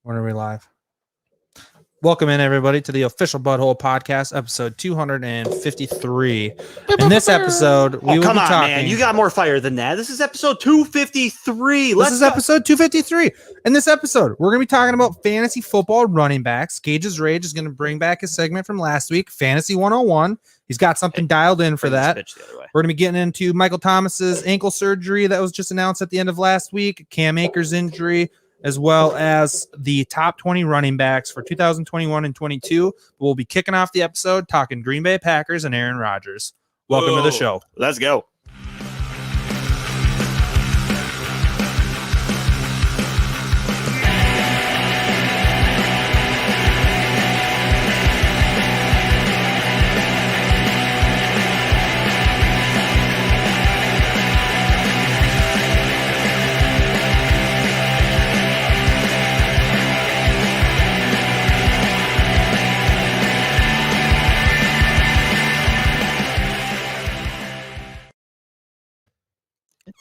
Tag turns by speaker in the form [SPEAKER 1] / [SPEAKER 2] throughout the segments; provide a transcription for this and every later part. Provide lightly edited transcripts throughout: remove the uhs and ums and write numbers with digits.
[SPEAKER 1] When are we live? Welcome in, everybody, to the official Butthole Podcast, episode 253. In this episode, we will be talking...
[SPEAKER 2] man. You got more fire than that. This is episode 253.
[SPEAKER 1] This is episode 253. In this episode, we're going to be talking about fantasy football running backs. Gage's Rage is going to bring back his segment from last week, Fantasy 101. He's got something dialed in for that. We're going to be getting into Michael Thomas's ankle surgery that was just announced at the end of last week, Cam Akers' injury, as well as the top 20 running backs for 2021 and 22. We'll be kicking off the episode talking Green Bay Packers and Aaron Rodgers. Welcome to the show.
[SPEAKER 2] Let's go.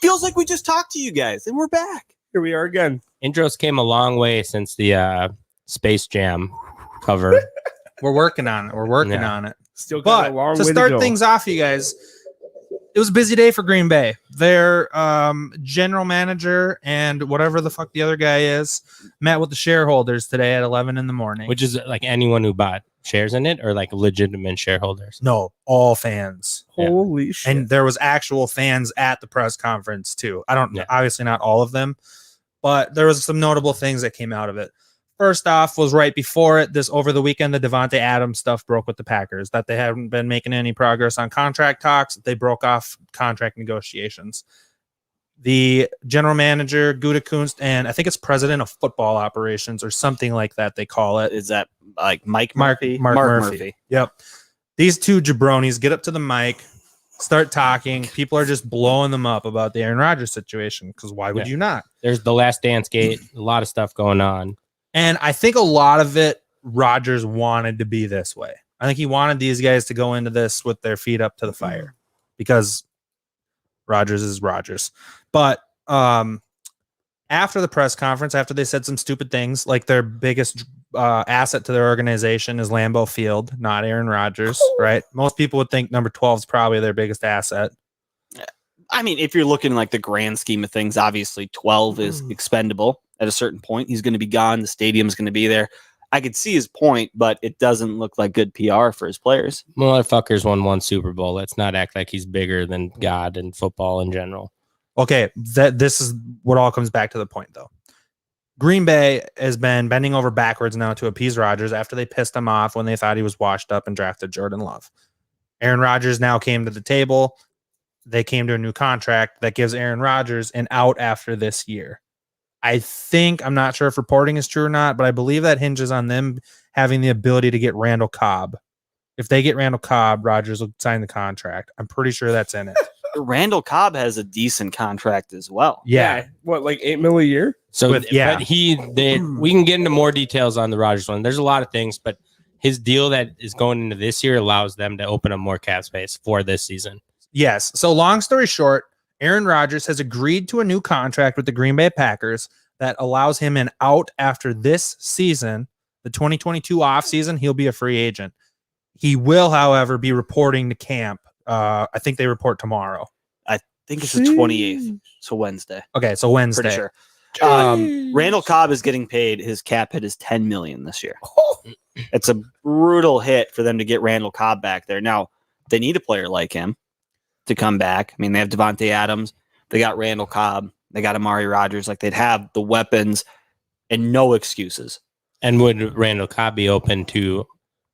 [SPEAKER 2] Feels like we just talked to you guys, and we're back.
[SPEAKER 3] Here we are again. Intros came a long way since the Space Jam cover.
[SPEAKER 1] We're working on it. On it.
[SPEAKER 3] Still got a long way
[SPEAKER 1] to start things off, you guys, it was a busy day for Green Bay. Their general manager and whatever the fuck the other guy is met with the shareholders today at 11 in the morning.
[SPEAKER 3] Which is like anyone who bought shares in it or like legitimate shareholders?
[SPEAKER 1] No, all fans.
[SPEAKER 3] Holy shit.
[SPEAKER 1] And there was actual fans at the press conference too. I don't know, obviously not all of them, but there was some notable things that came out of it. First off was right before it, this over the weekend, the Davante Adams stuff broke with the Packers, that they haven't been making any progress on contract talks. They broke off contract negotiations. The general manager, Gutekunst, and I think it's president of football operations or something like that they call it.
[SPEAKER 2] Is that like Mark Murphy?
[SPEAKER 1] Yep. These two jabronis get up to the mic, start talking. People are just blowing them up about the Aaron Rodgers situation because why would you not?
[SPEAKER 3] There's the Last Dance gate, a lot of stuff going on.
[SPEAKER 1] And I think a lot of it, Rodgers wanted to be this way. I think he wanted these guys to go into this with their feet up to the fire because Rodgers is Rodgers. But after the press conference, after they said some stupid things, like their biggest asset to their organization is Lambeau Field, not Aaron Rodgers, right? Most people would think number 12 is probably their biggest asset.
[SPEAKER 2] I mean, if you're looking like the grand scheme of things, obviously 12 is expendable at a certain point. He's going to be gone. The stadium's going to be there. I could see his point, but it doesn't look like good PR for his players.
[SPEAKER 3] Motherfuckers won one Super Bowl. Let's not act like he's bigger than God and football in general.
[SPEAKER 1] Okay, this is what all comes back to the point, though. Green Bay has been bending over backwards now to appease Rodgers after they pissed him off when they thought he was washed up and drafted Jordan Love. Aaron Rodgers now came to the table. They came to a new contract that gives Aaron Rodgers an out after this year. I think, I'm not sure if reporting is true or not, but I believe that hinges on them having the ability to get Randall Cobb. If they get Randall Cobb, Rodgers will sign the contract. I'm pretty sure that's in it.
[SPEAKER 2] Randall Cobb has a decent contract as well.
[SPEAKER 1] Yeah.
[SPEAKER 4] What, like $8 million a year?
[SPEAKER 3] So but we can get into more details on the Rodgers one. There's a lot of things, but his deal that is going into this year allows them to open up more cap space for this season.
[SPEAKER 1] Yes. So long story short, Aaron Rodgers has agreed to a new contract with the Green Bay Packers that allows him an out after this season, the 2022 offseason. He'll be a free agent. He will, however, be reporting to camp. I think they report tomorrow.
[SPEAKER 2] I think it's the 28th. So Wednesday.
[SPEAKER 1] Okay. So Wednesday.
[SPEAKER 2] Pretty sure. Randall Cobb is getting paid. His cap hit is $10 million this year. It's a brutal hit for them to get Randall Cobb back there. Now, they need a player like him to come back. I mean, they have Davante Adams. They got Randall Cobb. They got Amari Rodgers. Like, they'd have the weapons and no excuses.
[SPEAKER 3] And would Randall Cobb be open to...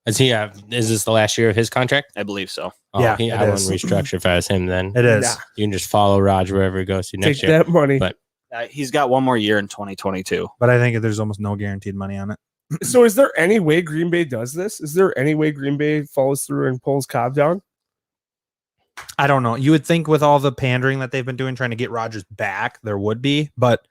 [SPEAKER 3] is this the last year of his contract?
[SPEAKER 2] I believe so.
[SPEAKER 3] Oh, yeah, I wouldn't restructure if I was him then.
[SPEAKER 1] It is.
[SPEAKER 3] Yeah. You can just follow Rodgers wherever he goes to next year.
[SPEAKER 4] Take that money.
[SPEAKER 3] But
[SPEAKER 2] he's got one more year in 2022.
[SPEAKER 1] But I think there's almost no guaranteed money on it.
[SPEAKER 4] So is there any way Green Bay does this? Is there any way Green Bay follows through and pulls Cobb down?
[SPEAKER 1] I don't know. You would think with all the pandering that they've been doing, trying to get Rodgers back, there would be. But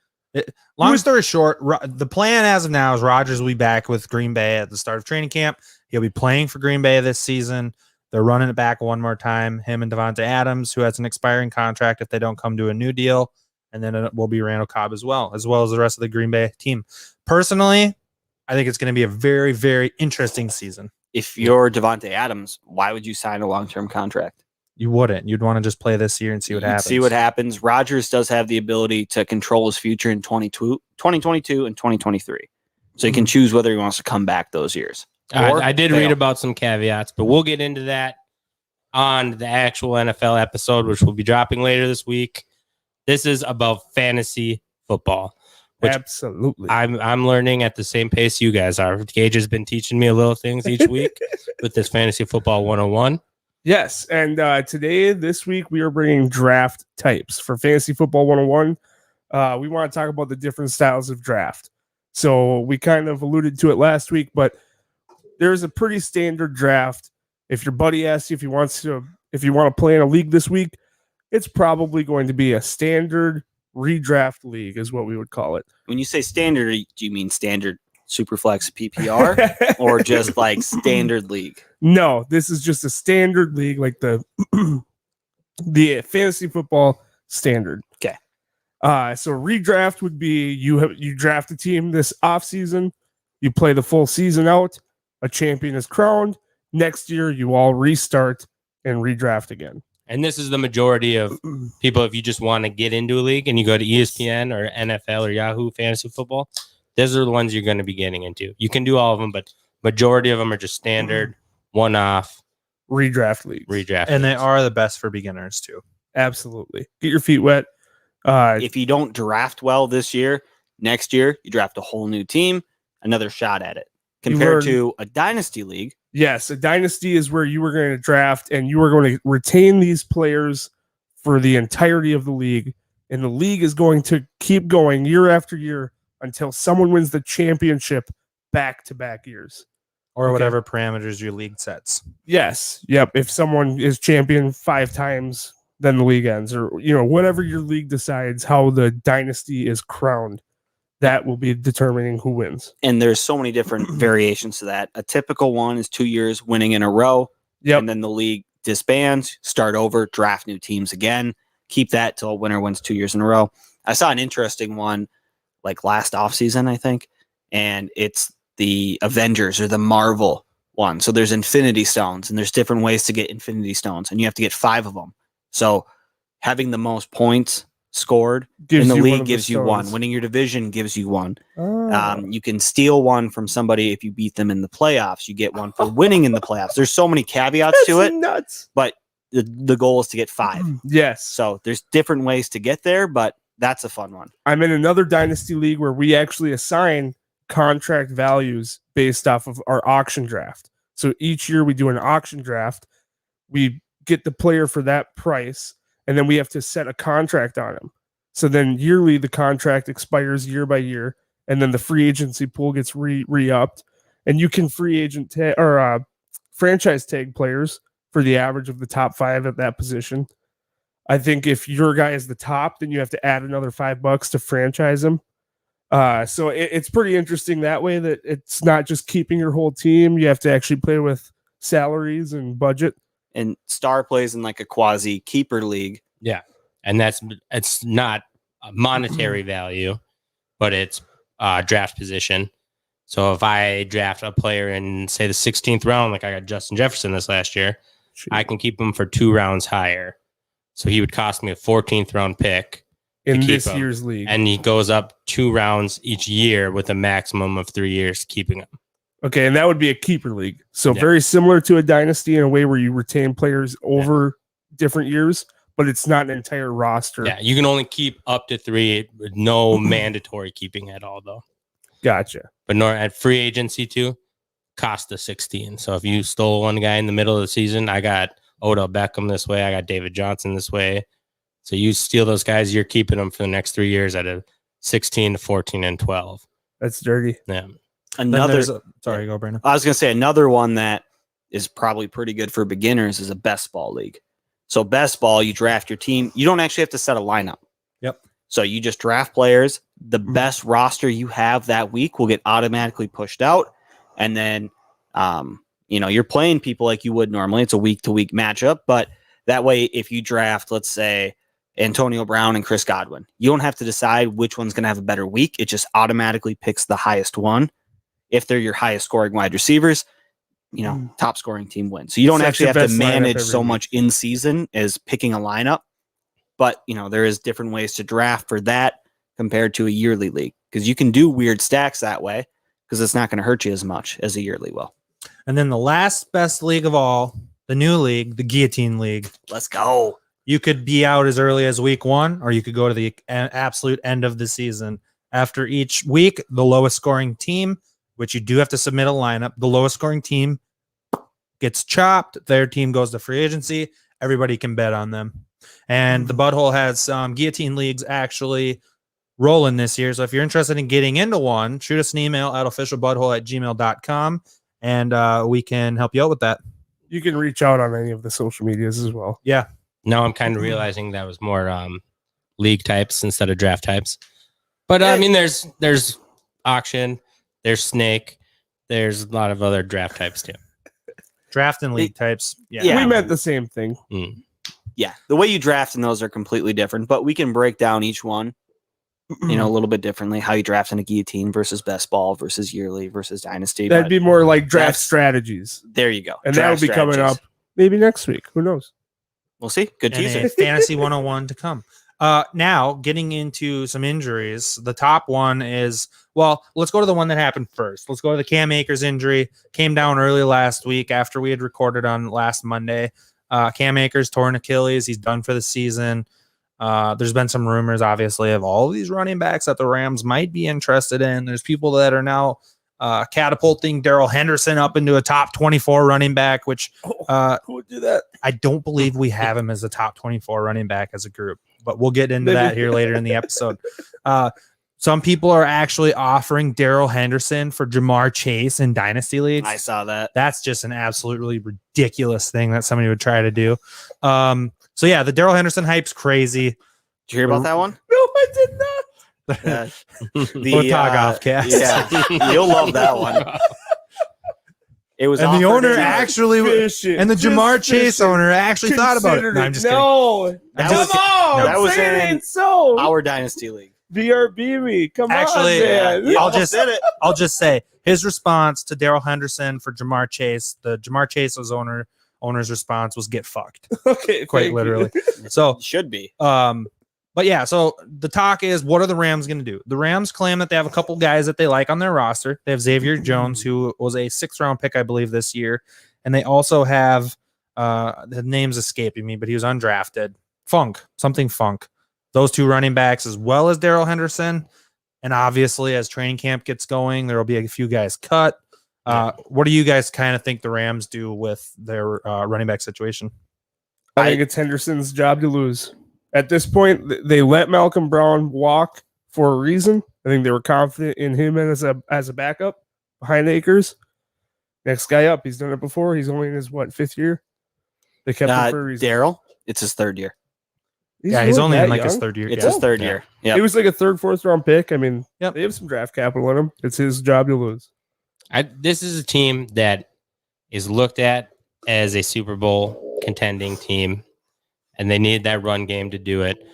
[SPEAKER 1] long story short, the plan as of now is Rodgers will be back with Green Bay at the start of training camp. He'll be playing for Green Bay this season. They're running it back one more time. Him and Davante Adams, who has an expiring contract if they don't come to a new deal. And then it will be Randall Cobb as well as the rest of the Green Bay team. Personally, I think it's going to be a very, very interesting season.
[SPEAKER 2] If you're Devontae Adams, why would you sign a long-term contract?
[SPEAKER 1] You wouldn't. You'd want to just play this year and see what happens.
[SPEAKER 2] See what happens. Rodgers does have the ability to control his future in 2022 and 2023. So he can choose whether he wants to come back those years.
[SPEAKER 3] I did read about some caveats, but we'll get into that on the actual NFL episode, which will be dropping later this week. This is about fantasy football.
[SPEAKER 4] Absolutely.
[SPEAKER 3] I'm learning at the same pace you guys are. Gage has been teaching me a little things each week with this fantasy football 101.
[SPEAKER 4] Yes, and this week, we are bringing draft types for Fantasy Football 101. We want to talk about the different styles of draft. So we kind of alluded to it last week, but there's a pretty standard draft. If your buddy asks you if you want to play in a league this week, it's probably going to be a standard redraft league, is what we would call it.
[SPEAKER 2] When you say standard, do you mean standard Superflex PPR or just like standard league?
[SPEAKER 4] No, this is just a standard league, like the the fantasy football standard.
[SPEAKER 2] Okay.
[SPEAKER 4] So redraft would be you draft a team this offseason, you play the full season out, a champion is crowned. Next year, you all restart and redraft again.
[SPEAKER 3] And this is the majority of people. If you just want to get into a league and you go to ESPN or NFL or Yahoo Fantasy Football, those are the ones you're going to be getting into. You can do all of them, but majority of them are just standard, one-off
[SPEAKER 4] redraft leagues.
[SPEAKER 1] And they are the best for beginners too.
[SPEAKER 4] Absolutely. Get your feet wet.
[SPEAKER 2] If you don't draft well this year, next year you draft a whole new team, another shot at it. Compared to a dynasty league.
[SPEAKER 4] Yes, a dynasty is where you were going to draft and you were going to retain these players for the entirety of the league. And the league is going to keep going year after year until someone wins the championship back-to-back years.
[SPEAKER 1] Or whatever parameters your league sets.
[SPEAKER 4] Yes. Yep. If someone is champion 5 times, then the league ends. Or, whatever your league decides how the dynasty is crowned, that will be determining who wins.
[SPEAKER 2] And there's so many different variations to that. A typical one is 2 years winning in a row.
[SPEAKER 4] Yep.
[SPEAKER 2] And then the league disbands, start over, draft new teams again. Keep that till a winner wins 2 years in a row. I saw an interesting one like last offseason, I think. And it's the Avengers or the Marvel one. So there's Infinity Stones and there's different ways to get Infinity Stones. And you have to get 5 of them. So having the most points scored in the league gives you one. Winning your division gives you one. You can steal one from somebody if you beat them in the playoffs. You get one for winning in the playoffs. There's so many caveats to it.
[SPEAKER 4] Nuts.
[SPEAKER 2] But the goal is to get 5.
[SPEAKER 4] Yes.
[SPEAKER 2] So there's different ways to get there, but that's a fun one.
[SPEAKER 4] I'm in another dynasty league where we actually assign contract values based off of our auction draft. So each year we do an auction draft. We get the player for that price. And then we have to set a contract on him. So then yearly, the contract expires year by year. And then the free agency pool gets re-upped. And you can free agent or franchise tag players for the average of the top 5 at that position. I think if your guy is the top, then you have to add another $5 to franchise him. So it's pretty interesting that way, that it's not just keeping your whole team. You have to actually play with salaries and budget.
[SPEAKER 2] And Star plays in like a quasi keeper league.
[SPEAKER 3] Yeah. And it's not a monetary value, but it's draft position. So if I draft a player in, say, the 16th round, like I got Justin Jefferson this last year, I can keep him for 2 rounds higher. So he would cost me a 14th round pick
[SPEAKER 4] in this year's league.
[SPEAKER 3] And he goes up 2 rounds each year with a maximum of 3 years keeping him.
[SPEAKER 4] Okay, and that would be a keeper league. So very similar to a dynasty in a way where you retain players over different years, but it's not an entire roster.
[SPEAKER 3] Yeah, you can only keep up to 3 with no mandatory keeping at all, though.
[SPEAKER 4] Gotcha.
[SPEAKER 3] But nor at free agency, too, cost of 16. So if you stole one guy in the middle of the season, I got Odell Beckham this way, I got David Johnson this way. So you steal those guys, you're keeping them for the next 3 years at a 16 to 14 and 12.
[SPEAKER 4] That's dirty.
[SPEAKER 3] Yeah.
[SPEAKER 1] Sorry, go Brandon.
[SPEAKER 2] I was going to say another one that is probably pretty good for beginners is a best ball league. So best ball, you draft your team. You don't actually have to set a lineup.
[SPEAKER 1] Yep.
[SPEAKER 2] So you just draft players. The best roster you have that week will get automatically pushed out. And then, you're playing people like you would normally. It's a week-to-week matchup. But that way, if you draft, let's say, Antonio Brown and Chris Godwin, you don't have to decide which one's going to have a better week. It just automatically picks the highest one. if they're your highest scoring wide receivers, top scoring team wins. So you don't
[SPEAKER 4] Sets
[SPEAKER 2] actually
[SPEAKER 4] the
[SPEAKER 2] have to
[SPEAKER 4] best lineup
[SPEAKER 2] manage
[SPEAKER 4] every
[SPEAKER 2] so
[SPEAKER 4] week.
[SPEAKER 2] much in season as picking a lineup. But, there is different ways to draft for that compared to a yearly league, because you can do weird stacks that way because it's not going to hurt you as much as a yearly will.
[SPEAKER 1] And then the last best league of all, the new league, the Guillotine League.
[SPEAKER 2] Let's go.
[SPEAKER 1] You could be out as early as week 1, or you could go to the absolute end of the season. After each week, the lowest scoring team, which you do have to submit a lineup, the lowest scoring team gets chopped. Their team goes to free agency. Everybody can bet on them. And the Butthole has some Guillotine Leagues actually rolling this year. So if you're interested in getting into one, shoot us an email at officialbutthole@gmail.com, and we can help you out with that.
[SPEAKER 4] You can reach out on any of the social medias as well.
[SPEAKER 1] Yeah.
[SPEAKER 3] Now I'm kind of realizing that was more league types instead of draft types. But I mean, there's auction, there's snake, there's a lot of other draft types too.
[SPEAKER 1] Draft and league types. Yeah.
[SPEAKER 2] Yeah.
[SPEAKER 4] We meant the same thing.
[SPEAKER 2] Yeah, the way you draft in those are completely different, but we can break down each one, a little bit differently. How you draft in a guillotine versus best ball versus yearly versus dynasty.
[SPEAKER 4] That'd
[SPEAKER 2] but
[SPEAKER 4] be more like draft
[SPEAKER 2] that's-
[SPEAKER 4] strategies.
[SPEAKER 2] there you go.
[SPEAKER 4] And that'll
[SPEAKER 2] Draft
[SPEAKER 4] be coming up
[SPEAKER 2] strategies.
[SPEAKER 4] maybe next week. Who knows?
[SPEAKER 2] We'll see. Good
[SPEAKER 1] And
[SPEAKER 2] teaser.
[SPEAKER 1] a Fantasy 101 to come. Now, getting into some injuries, the top one is, well, let's go to the one that happened first. Let's go to the Cam Akers injury. Came down early last week after we had recorded on last Monday. Cam Akers tore an Achilles. He's done for the season. There's been some rumors, obviously, of all of these running backs that the Rams might be interested in. There's people that are now catapulting Darrell Henderson up into a top 24 running back, which
[SPEAKER 4] Who would do that?
[SPEAKER 1] I don't believe we have him as a top 24 running back as a group, but we'll get into that here later in the episode. Some people are actually offering Darrell Henderson for Jamar Chase in dynasty leagues.
[SPEAKER 2] I saw that.
[SPEAKER 1] That's just an absolutely ridiculous thing that somebody would try to do. So yeah, the Darrell Henderson hype's crazy.
[SPEAKER 2] Did you hear about that one?
[SPEAKER 4] No, I did not.
[SPEAKER 1] We'll talk off cast.
[SPEAKER 2] Yeah, you'll love that one. It was
[SPEAKER 1] And the
[SPEAKER 2] offered
[SPEAKER 1] owner
[SPEAKER 2] in-
[SPEAKER 1] actually,
[SPEAKER 4] Fish it.
[SPEAKER 1] and the
[SPEAKER 4] Just
[SPEAKER 1] Jamar
[SPEAKER 4] fish
[SPEAKER 1] Chase
[SPEAKER 4] it.
[SPEAKER 1] owner actually thought about it.
[SPEAKER 4] Considered
[SPEAKER 1] No, I'm just kidding.
[SPEAKER 4] No,
[SPEAKER 2] That
[SPEAKER 4] come
[SPEAKER 2] was-
[SPEAKER 4] on.
[SPEAKER 2] that was
[SPEAKER 4] say it
[SPEAKER 2] in
[SPEAKER 4] ain't so.
[SPEAKER 2] our dynasty league.
[SPEAKER 4] BRB me. Come
[SPEAKER 1] Actually,
[SPEAKER 4] on, man.
[SPEAKER 2] You
[SPEAKER 1] I'll
[SPEAKER 2] almost
[SPEAKER 1] just-
[SPEAKER 2] did it.
[SPEAKER 1] I'll just say his response to Darrell Henderson for Jamar Chase, the Jamar Chase's owner's response was "get fucked,"
[SPEAKER 4] Okay,
[SPEAKER 1] quite
[SPEAKER 4] thank you.
[SPEAKER 1] literally. So,
[SPEAKER 2] Should be.
[SPEAKER 1] but yeah, so the talk is, what are the Rams going to do? The Rams claim that they have a couple guys that they like on their roster. They have Xavier Jones, who was a 6th round pick, I believe, this year, and they also have the name's escaping me, but he was undrafted. Funk. Those 2 running backs, as well as Darrell Henderson. And obviously, as training camp gets going, there will be a few guys cut. What do you guys kind of think the Rams do with their running back situation?
[SPEAKER 4] I think it's Henderson's job to lose. At this point, they let Malcolm Brown walk for a reason. I think they were confident in him as a backup behind Akers. Next guy up, he's done it before. He's only in his 5th year. They kept him for a reason.
[SPEAKER 2] Daryl, it's his 3rd year.
[SPEAKER 1] He's
[SPEAKER 4] really
[SPEAKER 1] only in
[SPEAKER 4] that
[SPEAKER 1] like his
[SPEAKER 4] young?
[SPEAKER 1] 3rd year.
[SPEAKER 2] It's
[SPEAKER 1] Yeah.
[SPEAKER 2] his 3rd
[SPEAKER 3] Yeah.
[SPEAKER 2] year.
[SPEAKER 4] He
[SPEAKER 2] Yeah.
[SPEAKER 4] was like a 3rd, 4th round pick. I mean,
[SPEAKER 1] Yep.
[SPEAKER 4] they have some draft capital in him. It's his job to lose.
[SPEAKER 3] This is a team that is looked at as a Super Bowl contending team, and they need that run game to do it.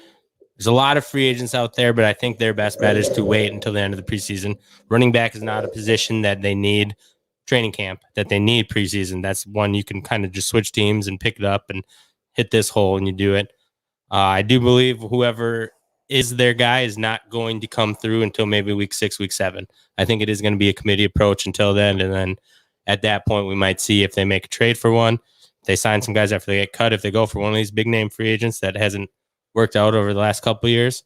[SPEAKER 3] There's a lot of free agents out there, but I think their best bet is to wait until the end of the preseason. Running back is not a position that they need training camp, that they need preseason. That's one you can kind of just switch teams and pick it up and hit this hole and you do it. I do believe whoever is their guy is not going to come through until maybe week 6, week 7. I think it is going to be a committee approach until then. And then at that point, we might see if they make a trade for one, if they sign some guys after they get cut, if they go for one of these big name free agents that hasn't worked out over the last couple of years.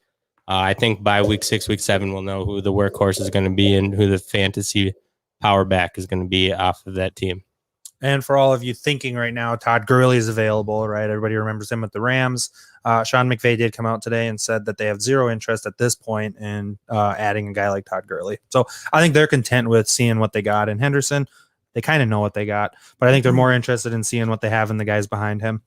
[SPEAKER 3] I think by week 6, week 7, we'll know who the workhorse is going to be and who the fantasy power back is going to be off of that team.
[SPEAKER 1] And for all of you thinking right now, Todd Gurley is available, right? Everybody remembers him with the Rams. Sean McVay did come out today and said that they have zero interest at this point in adding a guy like Todd Gurley. So I think they're content with seeing what they got in Henderson. They kind of know what they got, but I think they're more interested in seeing what they have in the guys behind him.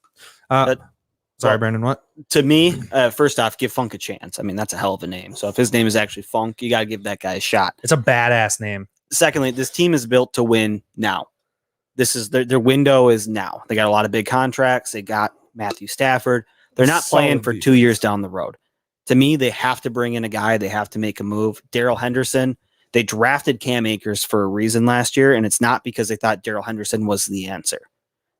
[SPEAKER 1] Sorry, Brandon, what?
[SPEAKER 2] To me, first off, give Funk a chance. I mean, that's a hell of a name. So if his name is actually Funk, you got to give that guy a shot.
[SPEAKER 1] It's a badass name.
[SPEAKER 2] Secondly, this team is built to win now. This is their window is now. They got a lot of big contracts. They got Matthew Stafford. They're not playing for 2 years down the road. To me, they have to bring in a guy. They have to make a move. Darrell Henderson, They drafted Cam Akers for a reason last year, and it's not because they thought Darrell Henderson was the answer.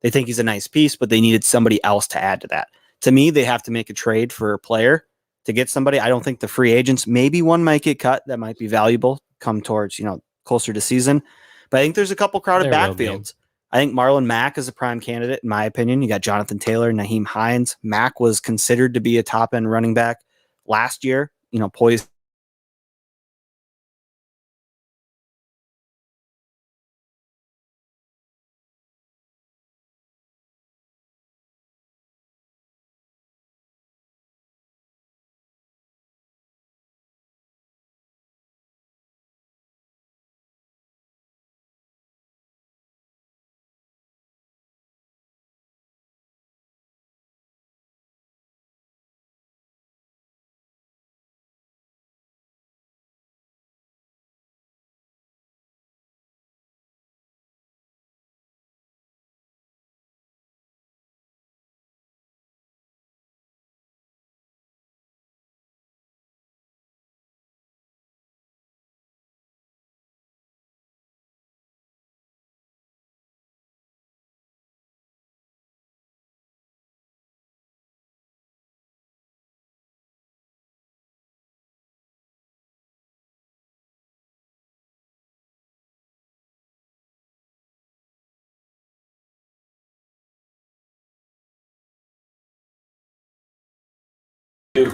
[SPEAKER 2] They think he's a nice piece, but they needed somebody else to add to that. To me, they have to make a trade for a player to get somebody. I don't think the free agents, maybe one might get cut that might be valuable come towards, closer to season. But I think there's a couple crowded
[SPEAKER 3] There will be.
[SPEAKER 2] backfields. I think Marlon Mack is a prime candidate, in my opinion. You got Jonathan Taylor, Naheem Hines. Mack was considered to be a top end running back last year, poised.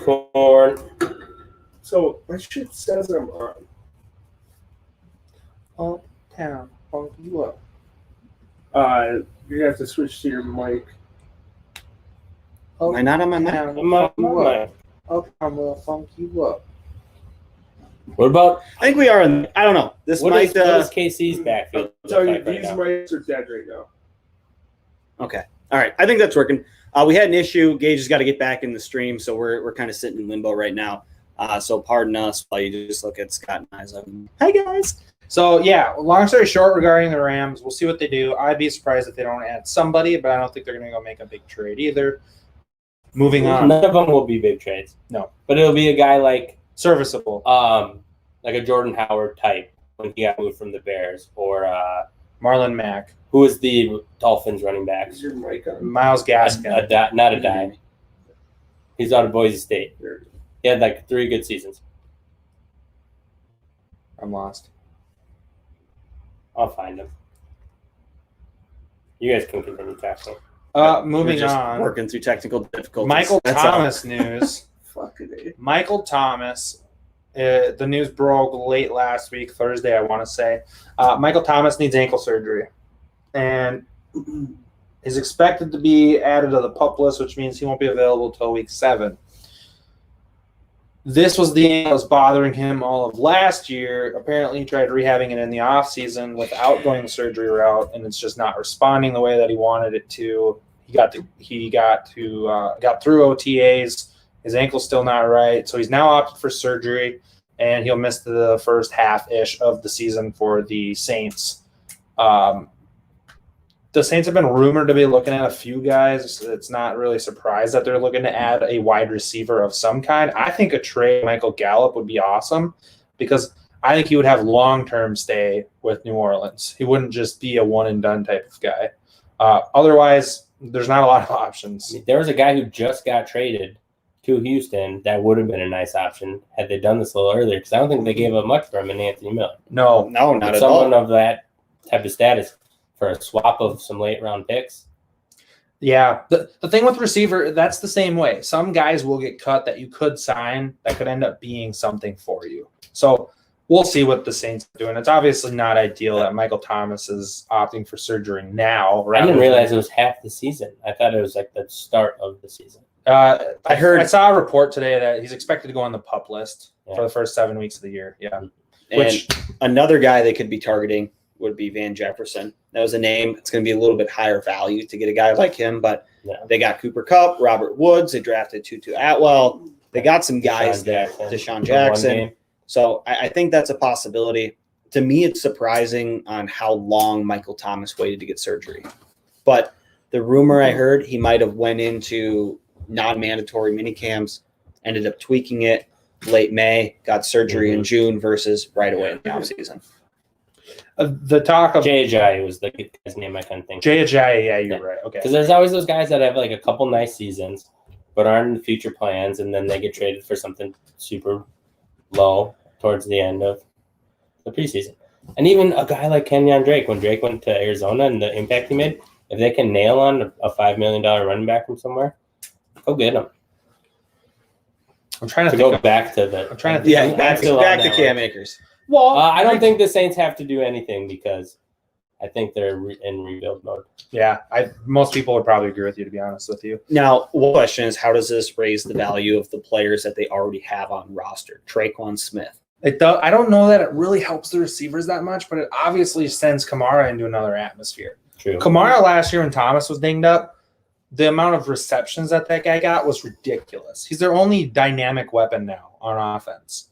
[SPEAKER 3] Corn.
[SPEAKER 4] So my shit says I'm on.
[SPEAKER 1] Uptown, funk you up.
[SPEAKER 4] You're gonna have to switch to your mic.
[SPEAKER 2] Am I not on my mic?
[SPEAKER 1] Uptown will funk you up.
[SPEAKER 3] What about
[SPEAKER 2] I think we are. I don't know. This
[SPEAKER 3] what
[SPEAKER 2] might.
[SPEAKER 3] is KC's backfield?
[SPEAKER 4] I'll tell you,
[SPEAKER 3] look like
[SPEAKER 4] these
[SPEAKER 3] right now?
[SPEAKER 4] mics are dead right now.
[SPEAKER 2] Okay. All right. I think that's working. We had an issue. Gage has got to get back in the stream, so we're kind of sitting in limbo right now. So pardon us while you just look at Scott and I's. Hi guys.
[SPEAKER 1] So yeah, long story short regarding the Rams, we'll see what they do. I'd be surprised if they don't add somebody, but I don't think they're going to go make a big trade either. Moving on,
[SPEAKER 3] None of them will be big trades.
[SPEAKER 1] No.
[SPEAKER 3] But it'll be a guy like
[SPEAKER 1] serviceable.
[SPEAKER 3] like a Jordan Howard type when he got moved from the Bears, or
[SPEAKER 1] Marlon Mack,
[SPEAKER 3] who is the Dolphins running back?
[SPEAKER 4] Is your mic on?
[SPEAKER 1] Miles Gaskin.
[SPEAKER 3] Not a dime. He's out of Boise State. He had like 3 good seasons.
[SPEAKER 1] I'm lost.
[SPEAKER 3] I'll find him. You guys can continue talking.
[SPEAKER 1] Moving
[SPEAKER 2] We're just
[SPEAKER 1] on.
[SPEAKER 2] working through technical difficulties.
[SPEAKER 1] Michael
[SPEAKER 2] That's all.
[SPEAKER 1] Thomas news.
[SPEAKER 4] Fucking A.
[SPEAKER 1] Michael Thomas. The news broke late last week, Thursday, I want to say. Michael Thomas needs ankle surgery, and is expected to be added to the PUP list, which means he won't be available until week 7. This was the ankle that was bothering him all of last year. Apparently, he tried rehabbing it in the offseason without going the surgery route, and it's just not responding the way that he wanted it to. He got through OTAs. His ankle's still not right, so he's now opted for surgery, and he'll miss the first half-ish of the season for the Saints. The Saints have been rumored to be looking at a few guys. It's not really surprised that they're looking to add a wide receiver of some kind. I think a trade Michael Gallup would be awesome because I think he would have long-term stay with New Orleans. He wouldn't just be a one-and-done type of guy. Otherwise, there's not a lot of options.
[SPEAKER 3] There was a guy who just got traded to Houston that would have been a nice option had they done this a little earlier, because I don't think they gave up much for him in Anthony Miller.
[SPEAKER 1] No,
[SPEAKER 2] not at
[SPEAKER 3] Someone
[SPEAKER 2] all.
[SPEAKER 3] of that type of status for a swap of some late round picks.
[SPEAKER 1] Yeah, the thing with receiver, that's the same way. Some guys will get cut that you could sign that could end up being something for you. So we'll see what the Saints are doing. It's obviously not ideal that Michael Thomas is opting for surgery now.
[SPEAKER 3] I didn't realize it was half the season. I thought it was like the start of the season.
[SPEAKER 1] I saw a report today that he's expected to go on the PUP list
[SPEAKER 3] Yeah.
[SPEAKER 1] for the first 7 weeks of the year. Yeah.
[SPEAKER 2] And another guy they could be targeting would be Van Jefferson. That was a name. It's going to be a little bit higher value to get a guy like him, but they got Cooper Kupp, Robert Woods. They drafted Tutu Atwell. They got some guys there, Deshaun Jackson. So I think that's a possibility. To me, it's surprising on how long Michael Thomas waited to get surgery. But the rumor I heard, he might have went into non-mandatory minicamps, ended up tweaking it, late May, got surgery in June versus right away in the offseason.
[SPEAKER 1] The talk of
[SPEAKER 3] Jay Ajayi was the guy's name I couldn't think.
[SPEAKER 1] Jay Ajayi, yeah, you're right. Okay.
[SPEAKER 3] Because there's always those guys that have like a couple nice seasons, but aren't in the future plans, and then they get traded for something super low towards the end of the preseason. And even a guy like Kenyon Drake, when Drake went to Arizona and the impact he made, if they can nail on a $5 million running back from somewhere, go get him.
[SPEAKER 1] I'm trying to
[SPEAKER 3] go back to the.
[SPEAKER 1] I'm trying to think.
[SPEAKER 2] Yeah, back to Cam Akers.
[SPEAKER 1] Well,
[SPEAKER 3] I don't think the Saints have to do anything because I think they're in rebuild mode.
[SPEAKER 1] Yeah, most people would probably agree with you, to be honest with you.
[SPEAKER 2] Now, one question is, how does this raise the value of the players that they already have on roster? Traquan Smith.
[SPEAKER 1] It does. I don't know that it really helps the receivers that much, but it obviously sends Kamara into another atmosphere.
[SPEAKER 3] True.
[SPEAKER 1] Kamara last year when Thomas was dinged up, the amount of receptions that guy got was ridiculous. He's their only dynamic weapon now on offense.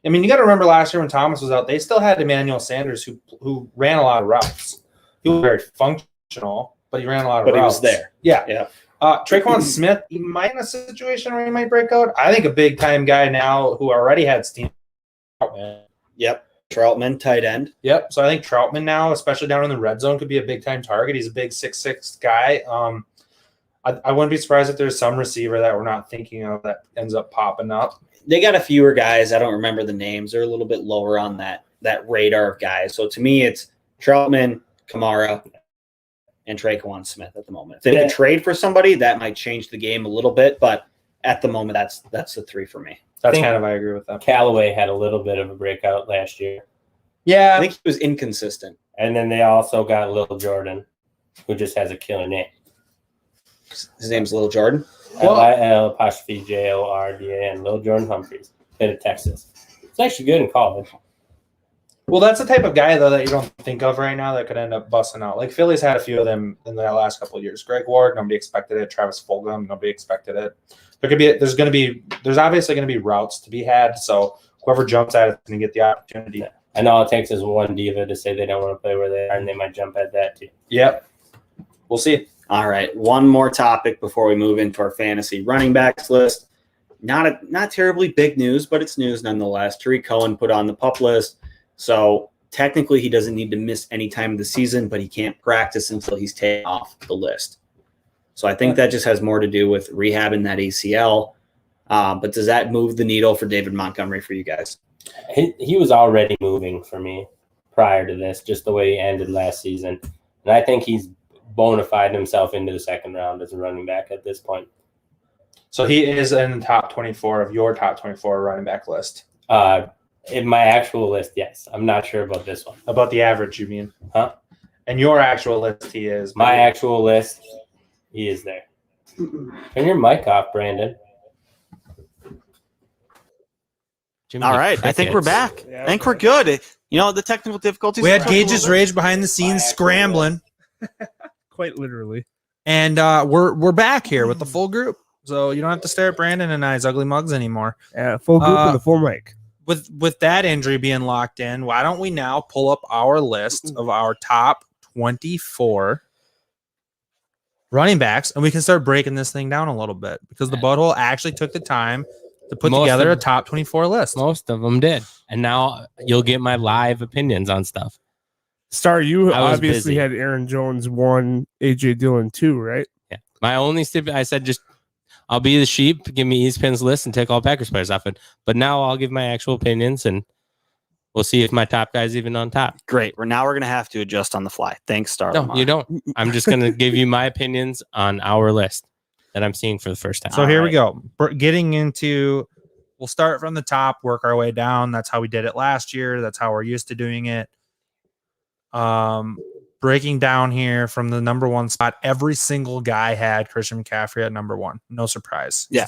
[SPEAKER 1] I mean, you got to remember last year when Thomas was out, they still had Emmanuel Sanders who ran a lot of routes. He was very functional, but he ran a lot of routes.
[SPEAKER 2] But he was there.
[SPEAKER 1] Yeah. Traquan Smith, he might in a situation where he might break out. I think a big-time guy now who already had steam.
[SPEAKER 2] Yep. Troutman, tight end.
[SPEAKER 1] Yep. So I think Troutman now, especially down in the red zone, could be a big-time target. He's a big 6'6" guy. I wouldn't be surprised if there's some receiver that we're not thinking of that ends up popping up.
[SPEAKER 2] They got a fewer guys. I don't remember the names. They're a little bit lower on that radar of guys. So to me, it's Troutman, Kamara, and Traquan Smith at the moment. If they could trade for somebody, that might change the game a little bit. But at the moment, that's the three for me.
[SPEAKER 1] I agree with that.
[SPEAKER 3] Callaway had a little bit of a breakout last year.
[SPEAKER 1] Yeah.
[SPEAKER 2] I think he was inconsistent.
[SPEAKER 3] And then they also got Lil Jordan, who just has a killer name.
[SPEAKER 2] His name's Lil Jordan.
[SPEAKER 3] L-I-L-Jordan and Lil Jordan Humphreys. Bit of Texas. It's actually good in college.
[SPEAKER 1] Well, that's the type of guy, though, that you don't think of right now that could end up busting out. Like, Philly's had a few of them in the last couple of years. Greg Ward, nobody expected it. Travis Fulgham, nobody expected it. There's obviously going to be routes to be had. So whoever jumps at it is going to get the opportunity.
[SPEAKER 3] Yeah. I know all it takes is one diva to say they don't want to play where they are, and they might jump at that too.
[SPEAKER 1] Yep. We'll see.
[SPEAKER 2] All right. One more topic before we move into our fantasy running backs list. Not terribly big news, but it's news nonetheless. Tariq Cohen put on the PUP list. So technically he doesn't need to miss any time of the season, but he can't practice until he's taken off the list. So I think that just has more to do with rehabbing that ACL. But does that move the needle for David Montgomery for you guys?
[SPEAKER 3] He was already moving for me prior to this, just the way he ended last season. And I think he's bona fide himself into the second round as a running back at this point.
[SPEAKER 1] So he is in the top 24 of your top 24 running back list.
[SPEAKER 3] In my actual list, yes. I'm not sure about this one.
[SPEAKER 1] About the average, you mean?
[SPEAKER 3] Huh?
[SPEAKER 1] And your actual list, he is.
[SPEAKER 3] My actual list, he is there. Turn your mic off, Brandon.
[SPEAKER 2] All right. I think we're back. I think we're good. You know, the technical difficulties.
[SPEAKER 1] We had Gage's Rage behind the scenes scrambling.
[SPEAKER 4] Quite literally.
[SPEAKER 1] And we're back here with the full group. So you don't have to stare at Brandon and I's ugly mugs anymore.
[SPEAKER 4] Yeah, full group with a full mic.
[SPEAKER 1] With that injury being locked in, why don't we now pull up our list of our top 24 running backs, and we can start breaking this thing down a little bit because the butthole actually took the time to put together a top 24 list.
[SPEAKER 3] Most of them did. And now you'll get my live opinions on stuff.
[SPEAKER 4] Star, you obviously
[SPEAKER 3] busy.
[SPEAKER 4] had Aaron Jones 1, AJ Dillon 2, right?
[SPEAKER 3] Yeah. My only I said just I'll be the sheep, give me East Pins list and take all Packers players off it. But now I'll give my actual opinions and we'll see if my top guy's even on top.
[SPEAKER 2] Great. We're going to have to adjust on the fly. Thanks, Star.
[SPEAKER 3] No, you don't. I'm just going to give you my opinions on our list that I'm seeing for the first time.
[SPEAKER 1] So here we go. Getting into, we'll start from the top, work our way down. That's how we did it last year. That's how we're used to doing it. Breaking down here from the number one spot, every single guy had Christian McCaffrey at number one. No surprise.
[SPEAKER 2] Yeah.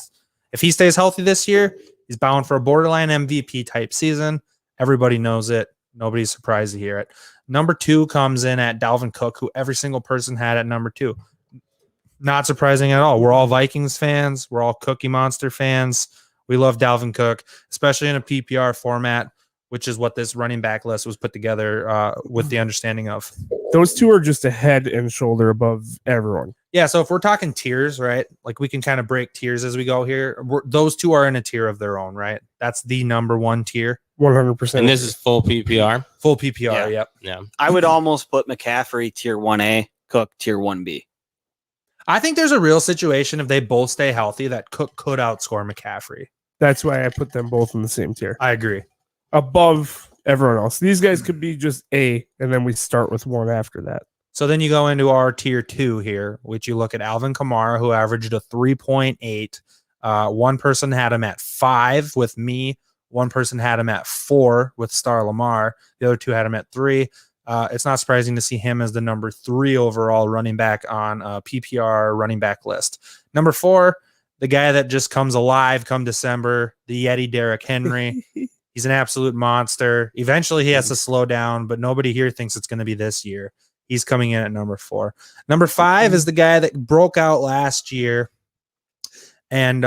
[SPEAKER 1] If he stays healthy this year, he's bound for a borderline MVP type season. Everybody knows it. Nobody's surprised to hear it. Number two comes in at Dalvin Cook, who every single person had at number two. Not surprising at all. We're all Vikings fans. We're all Cookie Monster fans. We love Dalvin Cook, especially in a PPR format, which is what this running back list was put together with the understanding of.
[SPEAKER 4] Those two are just a head and shoulder above everyone.
[SPEAKER 1] Yeah, so if we're talking tiers, right? Like we can kind of break tiers as we go here. Those two are in a tier of their own, right? That's the number one tier.
[SPEAKER 4] 100%.
[SPEAKER 3] And this is full PPR.
[SPEAKER 1] Full PPR,
[SPEAKER 2] Yeah.
[SPEAKER 1] yep.
[SPEAKER 3] Yeah.
[SPEAKER 2] I would almost put McCaffrey tier 1A, Cook tier 1B.
[SPEAKER 1] I think there's a real situation if they both stay healthy that Cook could outscore McCaffrey.
[SPEAKER 4] That's why I put them both in the same tier.
[SPEAKER 1] I agree.
[SPEAKER 4] Above everyone else. These guys could be just A, and then we start with one after that.
[SPEAKER 1] So then you go into our tier 2 here, which you look at Alvin Kamara, who averaged a 3.8. One person had him at 5 with me. One person had him at 4 with Star Lamar. The other two had him at 3. It's not surprising to see him as the number 3 overall running back on a PPR running back list. Number 4, the guy that just comes alive come December, the Yeti Derrick Henry. He's an absolute monster. Eventually he has to slow down, but nobody here thinks it's going to be this year. He's coming in at number 4. Number 5 is the guy that broke out last year and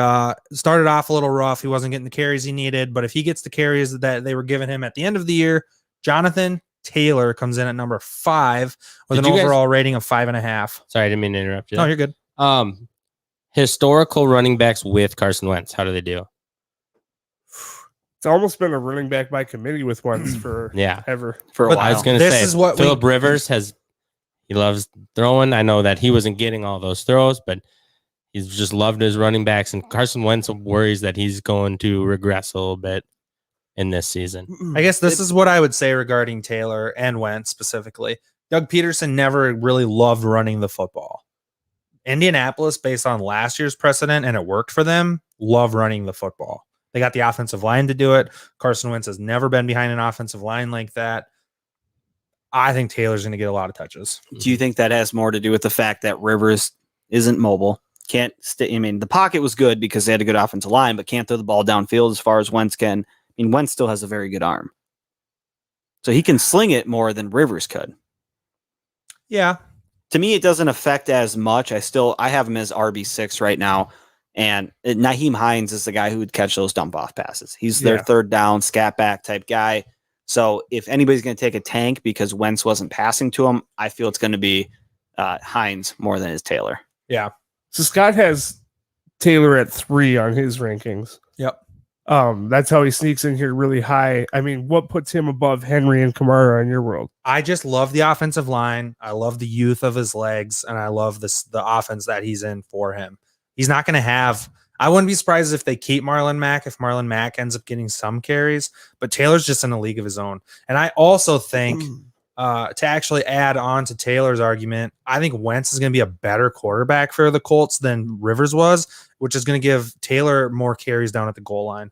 [SPEAKER 1] started off a little rough. He wasn't getting the carries he needed, but if he gets the carries that they were giving him at the end of the year, Jonathan Taylor comes in at number 5 with an overall rating of 5.5.
[SPEAKER 3] Sorry, I didn't mean to interrupt you.
[SPEAKER 1] No, you're good.
[SPEAKER 3] Historical running backs with Carson Wentz. How do they do?
[SPEAKER 4] It's almost been a running back by committee with Wentz for ever.
[SPEAKER 2] For a
[SPEAKER 1] But
[SPEAKER 2] while.
[SPEAKER 3] I was going to
[SPEAKER 1] This
[SPEAKER 3] say,
[SPEAKER 1] is what
[SPEAKER 3] Phillip Rivers he loves throwing. I know that he wasn't getting all those throws, but he's just loved his running backs. And Carson Wentz worries that he's going to regress a little bit in this season.
[SPEAKER 1] I guess this is what I would say regarding Taylor and Wentz specifically. Doug Peterson never really loved running the football. Indianapolis, based on last year's precedent, and it worked for them, love running the football. They got the offensive line to do it. Carson Wentz has never been behind an offensive line like that. I think Taylor's going to get a lot of touches.
[SPEAKER 2] Do you think that has more to do with the fact that Rivers isn't mobile? Can't stay. I mean, the pocket was good because they had a good offensive line, but can't throw the ball downfield as far as Wentz can. I mean, Wentz still has a very good arm. So he can sling it more than Rivers could.
[SPEAKER 1] Yeah.
[SPEAKER 2] To me, it doesn't affect as much. I have him as RB6 right now. And Naheem Hines is the guy who would catch those dump off passes. He's their third down, scat back type guy. So if anybody's going to take a tank because Wentz wasn't passing to him, I feel it's going to be Hines more than his Taylor.
[SPEAKER 1] Yeah.
[SPEAKER 4] So Scott has Taylor at 3 on his rankings.
[SPEAKER 1] Yep.
[SPEAKER 4] That's how he sneaks in here really high. I mean, what puts him above Henry and Kamara in your world?
[SPEAKER 1] I just love the offensive line. I love the youth of his legs, and I love the offense that he's in for him. He's not going to have – I wouldn't be surprised if they keep Marlon Mack, if Marlon Mack ends up getting some carries, but Taylor's just in a league of his own. And I also think to actually add on to Taylor's argument, I think Wentz is going to be a better quarterback for the Colts than Rivers was, which is going to give Taylor more carries down at the goal line.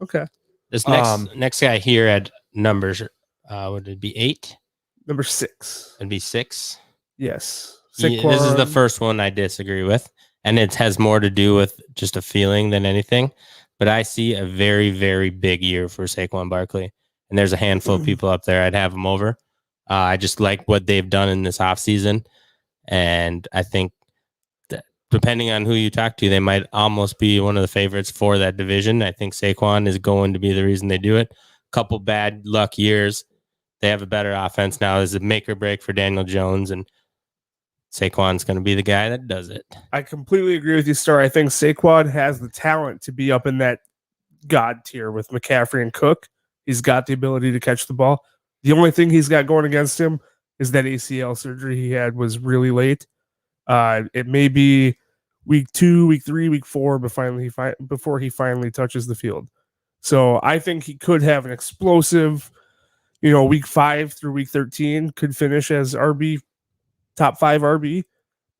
[SPEAKER 4] Okay.
[SPEAKER 3] This next guy here at numbers, would it be 8?
[SPEAKER 4] Number 6.
[SPEAKER 3] It'd be 6.
[SPEAKER 4] Yes.
[SPEAKER 3] This is the first one I disagree with. And it has more to do with just a feeling than anything. But I see a very, very big year for Saquon Barkley. And there's a handful of people up there. I'd have them over. I just like what they've done in this offseason. And I think that depending on who you talk to, they might almost be one of the favorites for that division. I think Saquon is going to be the reason they do it. Couple bad luck years. They have a better offense now. There's a make or break for Daniel Jones. And Saquon's going to be the guy that does it.
[SPEAKER 4] I completely agree with you, Star. I think Saquon has the talent to be up in that God tier with McCaffrey and Cook. He's got the ability to catch the ball. The only thing he's got going against him is that ACL surgery he had was really late. It may be week 2, week 3, week 4, but before he finally touches the field. So I think he could have an explosive, week 5 through week 13 could finish as top 5 RB,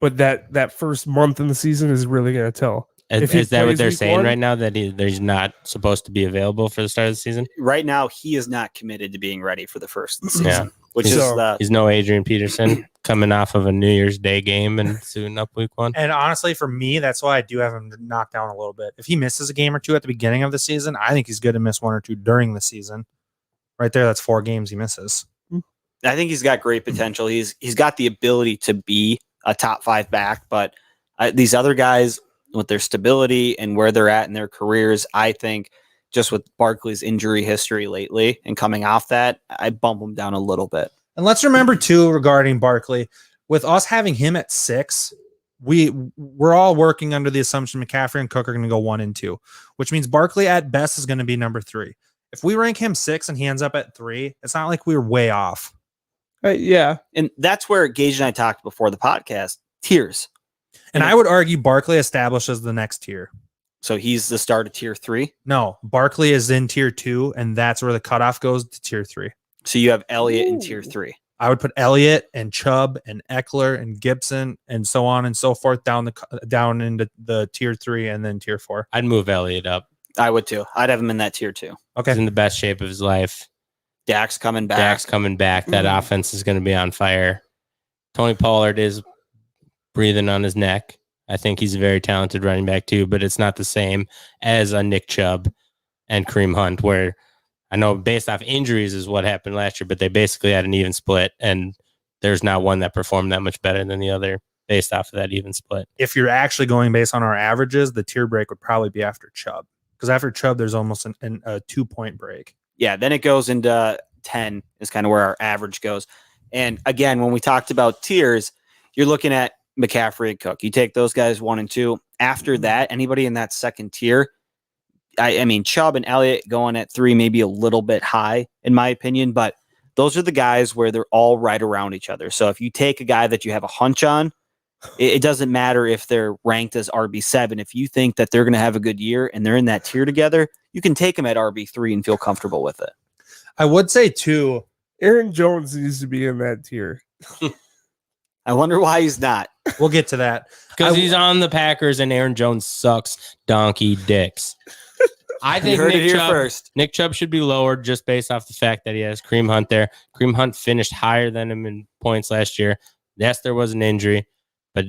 [SPEAKER 4] but that first month in the season is really going to tell.
[SPEAKER 3] Is that what they're saying right now, that he's not supposed to be available for the start of the season?
[SPEAKER 2] Right now, he is not committed to being ready for the first of the season, which
[SPEAKER 3] he's no Adrian Peterson coming off of a New Year's Day game and suiting up week 1.
[SPEAKER 1] And honestly, for me, that's why I do have him knocked down a little bit. If he misses a game or 2 at the beginning of the season, I think he's good to miss 1 or 2 during the season. Right there, that's 4 games he misses.
[SPEAKER 2] I think he's got great potential. He's got the ability to be a top 5 back, but these other guys with their stability and where they're at in their careers, I think just with Barkley's injury history lately and coming off that, I bump him down a little bit.
[SPEAKER 1] And let's remember too, regarding Barkley, with us having him at 6, we're all working under the assumption McCaffrey and Cook are going to go 1 and 2, which means Barkley at best is going to be number 3. If we rank him 6 and he ends up at 3, it's not like we were way off.
[SPEAKER 4] Yeah.
[SPEAKER 2] And that's where Gage and I talked before the podcast, tiers.
[SPEAKER 1] And I would argue Barkley establishes the next tier.
[SPEAKER 2] So he's the start of tier 3.
[SPEAKER 1] No, Barkley is in tier 2, and that's where the cutoff goes to tier 3.
[SPEAKER 2] So you have Elliott in tier 3.
[SPEAKER 1] I would put Elliott and Chubb and Eckler and Gibson and so on and so forth down into the tier 3 and then tier 4.
[SPEAKER 3] I'd move Elliott up.
[SPEAKER 2] I would too. I'd have him in that tier 2.
[SPEAKER 1] Okay.
[SPEAKER 3] He's in the best shape of his life.
[SPEAKER 2] Dak's coming back.
[SPEAKER 3] Dak's coming back. That offense is going to be on fire. Tony Pollard is breathing on his neck. I think he's a very talented running back too, but it's not the same as a Nick Chubb and Kareem Hunt, where I know based off injuries is what happened last year, but they basically had an even split, and there's not one that performed that much better than the other based off of that even split.
[SPEAKER 1] If you're actually going based on our averages, the tier break would probably be after Chubb, because after Chubb, there's almost a 2-point break.
[SPEAKER 2] Yeah, then it goes into 10 is kind of where our average goes. And again, when we talked about tiers, you're looking at McCaffrey and Cook. You take those guys 1 and 2. After that, anybody in that second tier, I mean, Chubb and Elliott going at 3, maybe a little bit high, in my opinion, but those are the guys where they're all right around each other. So if you take a guy that you have a hunch on, it doesn't matter if they're ranked as RB7. If you think that they're going to have a good year and they're in that tier together, you can take them at RB3 and feel comfortable with it.
[SPEAKER 1] I would say, too,
[SPEAKER 4] Aaron Jones needs to be in that tier.
[SPEAKER 2] I wonder why he's not.
[SPEAKER 1] we'll get to that.
[SPEAKER 3] Because he's on the Packers and Aaron Jones sucks donkey dicks. I
[SPEAKER 2] You
[SPEAKER 3] think
[SPEAKER 2] heard it here first.
[SPEAKER 3] Nick Chubb should be lowered just based off the fact that he has Kareem Hunt there. Kareem Hunt finished higher than him in points last year. Yes, there was an injury, but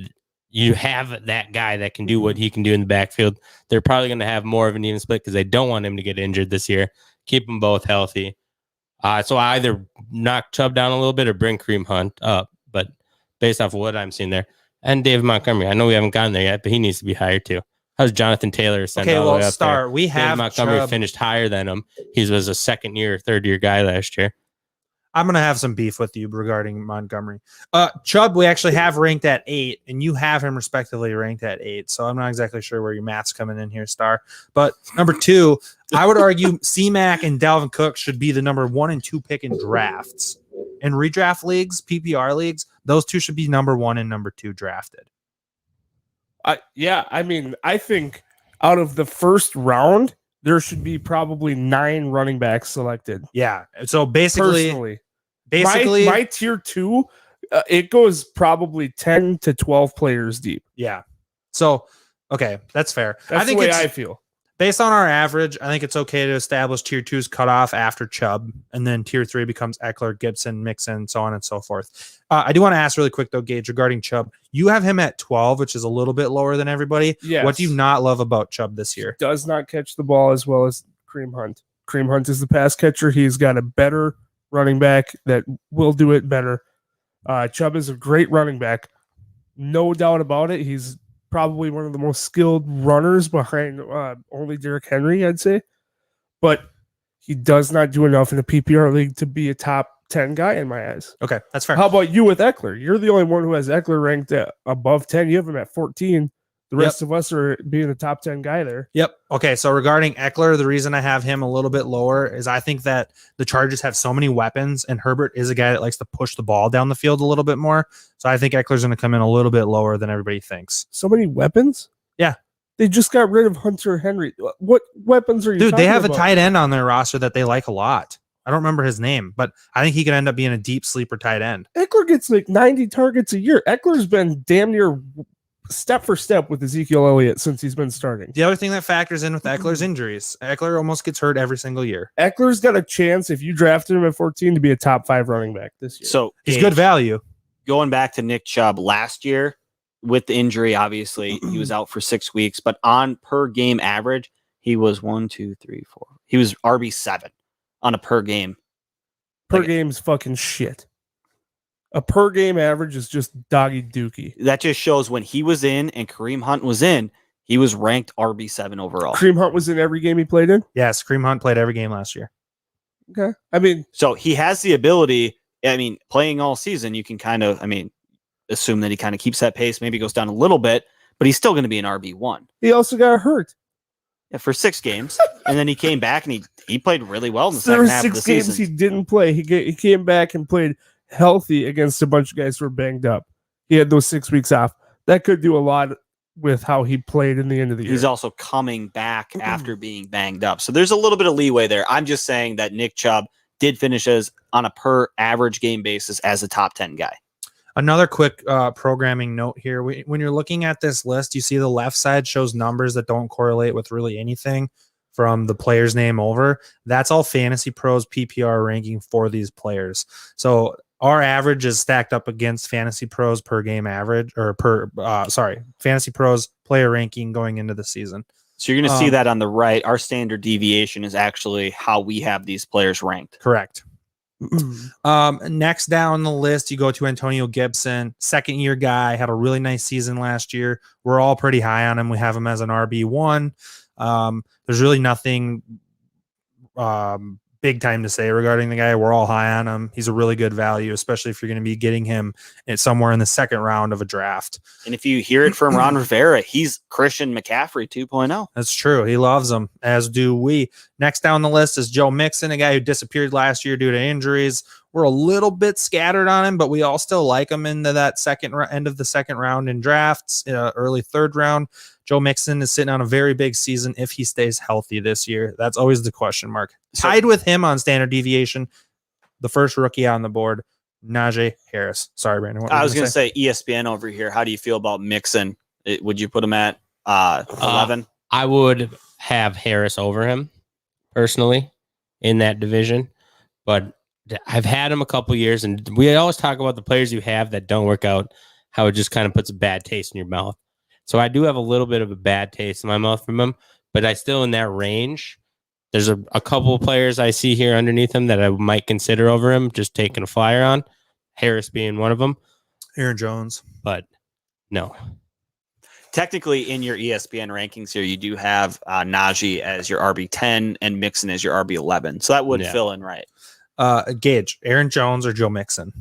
[SPEAKER 3] you have that guy that can do what he can do in the backfield. They're probably going to have more of an even split because they don't want him to get injured this year. Keep them both healthy. So I either knock Chubb down a little bit or bring Kareem Hunt up, but based off of what I'm seeing there. And David Montgomery, I know we haven't gotten there yet, but he needs to be higher too. How's Jonathan Taylor sent all the way up there?
[SPEAKER 1] We have
[SPEAKER 3] David Montgomery
[SPEAKER 1] Chubb.
[SPEAKER 3] finished higher than him. He was a second year, third year guy last year.
[SPEAKER 1] I'm going to have some beef with you regarding Montgomery. Chubb, we actually have ranked at 8, and you have him respectively ranked at 8. So I'm not exactly sure where your math's coming in here, Star. But number 2, I would argue C-Mac and Dalvin Cook should be the number 1 and 2 pick in drafts. In redraft leagues, PPR leagues, those two should be number 1 and number 2 drafted.
[SPEAKER 4] I mean, I think out of the first round, there should be probably 9 running backs selected.
[SPEAKER 1] Yeah. So basically,
[SPEAKER 4] my tier 2, it goes probably 10 to 12 players deep.
[SPEAKER 1] yeah. So, okay, that's fair.
[SPEAKER 4] That's
[SPEAKER 1] I think
[SPEAKER 4] the way
[SPEAKER 1] it's,
[SPEAKER 4] I feel.
[SPEAKER 1] based on our average, I think it's okay to establish tier 2's cutoff after Chubb, and then tier 3 becomes Eckler, Gibson, Mixon, so on and so forth. I do want to ask really quick, though, Gage, regarding Chubb. You have him at 12, which is a little bit lower than everybody.
[SPEAKER 4] Yes.
[SPEAKER 1] What do you not love about Chubb this year?
[SPEAKER 4] Does not catch the ball as well as Kareem Hunt. Kareem Hunt is the pass catcher. He's got a better running back that will do it better. Chubb is a great running back. No doubt about it. He's probably one of the most skilled runners behind only Derrick Henry, I'd say. But he does not do enough in the PPR league to be a top 10 guy in my eyes.
[SPEAKER 1] Okay, that's fair.
[SPEAKER 4] How about you with Eckler? You're the only one who has Eckler ranked at above 10. You have him at 14. The rest of us are being a top 10 guy there.
[SPEAKER 1] Yep. Okay. So regarding Eckler, the reason I have him a little bit lower is I think that the Chargers have so many weapons, and Herbert is a guy that likes to push the ball down the field a little bit more. So I think Eckler's going to come in a little bit lower than everybody thinks.
[SPEAKER 4] So many weapons?
[SPEAKER 1] Yeah.
[SPEAKER 4] They just got rid of Hunter Henry. What weapons are you
[SPEAKER 1] Dude, they have
[SPEAKER 4] about?
[SPEAKER 1] a tight end on their roster that they like a lot. I don't remember his name, but I think he could end up being a deep sleeper tight end.
[SPEAKER 4] Eckler gets like 90 targets a year. Eckler's been damn near step for step with Ezekiel Elliott since he's been starting.
[SPEAKER 1] The other thing that factors in with Eckler's injuries, Eckler almost gets hurt every single year.
[SPEAKER 4] Eckler's got a chance, if you drafted him at 14, to be a top 5 running back this year.
[SPEAKER 2] So
[SPEAKER 1] He's good value.
[SPEAKER 2] going back to Nick Chubb last year with the injury, obviously he was out for 6 weeks, but on per game average, he was 1, 2, 3, 4. He was RB7 on a per game.
[SPEAKER 4] Per game's fucking shit. A per game average is just doggy dookie.
[SPEAKER 2] That just shows when he was in and Kareem Hunt was in, he was ranked RB7 overall.
[SPEAKER 4] Kareem Hunt was in every game he played in?
[SPEAKER 1] Yes, Kareem Hunt played every game last year.
[SPEAKER 4] Okay. I mean,
[SPEAKER 2] So he has the ability I mean, playing all season, you can kind of, assume that he kind of keeps that pace, maybe goes down a little bit, but he's still going to be an RB1.
[SPEAKER 4] He also got hurt.
[SPEAKER 2] Yeah, for 6 games, and then he came back and he played really well in the
[SPEAKER 4] There
[SPEAKER 2] second
[SPEAKER 4] were
[SPEAKER 2] half of the
[SPEAKER 4] 6 games
[SPEAKER 2] season.
[SPEAKER 4] he didn't play. He came back and played healthy against a bunch of guys who were banged up. He had those 6 weeks off. That could do a lot with how he played in the end of the year.
[SPEAKER 2] He's also coming back after being banged up. So there's a little bit of leeway there. I'm just saying that Nick Chubb did finish as on a per average game basis as a top 10 guy.
[SPEAKER 1] Another quick programming note here. When you're looking at this list, you see the left side shows numbers that don't correlate with really anything from the player's name over. That's all Fantasy Pros PPR ranking for these players. So our average is stacked up against Fantasy Pros per game average or Fantasy Pros player ranking going into the season.
[SPEAKER 2] So you're going to see that on the right. Our standard deviation is actually how we have these players ranked.
[SPEAKER 1] Correct. Next down the list, you go to Antonio Gibson, 2nd-year guy, had a really nice season last year. We're all pretty high on him. We have him as an RB1. There's really nothing big time to say regarding the guy. We're all high on him. He's a really good value, especially if you're going to be getting him at somewhere in the 2nd round of a draft.
[SPEAKER 2] And if you hear it from Ron Rivera, he's Christian McCaffrey 2.0.
[SPEAKER 1] That's true. He loves him, as do we. Next down the list is Joe Mixon, a guy who disappeared last year due to injuries. We're a little bit scattered on him, but we all still like him into that end of the 2nd round in drafts, early 3rd round. Joe Mixon is sitting on a very big season if he stays healthy this year. That's always the question mark. Tied with him on standard deviation, the first rookie on the board, Najee Harris. Sorry, Brandon.
[SPEAKER 2] I was going to say ESPN over here. How do you feel about Mixon? Would you put him at 11?
[SPEAKER 3] I would have Harris over him personally in that division, but I've had him a couple years, and we always talk about the players you have that don't work out, how it just kind of puts a bad taste in your mouth. So I do have a little bit of a bad taste in my mouth from him, but I still in that range. There's a couple of players I see here underneath him that I might consider over him, just taking a flyer on, Harris being one of them.
[SPEAKER 1] Aaron Jones.
[SPEAKER 3] But no.
[SPEAKER 2] Technically, in your ESPN rankings here, you do have Najee as your RB10 and Mixon as your RB11. So that would fill in right.
[SPEAKER 1] Gage, Aaron Jones or Joe Mixon?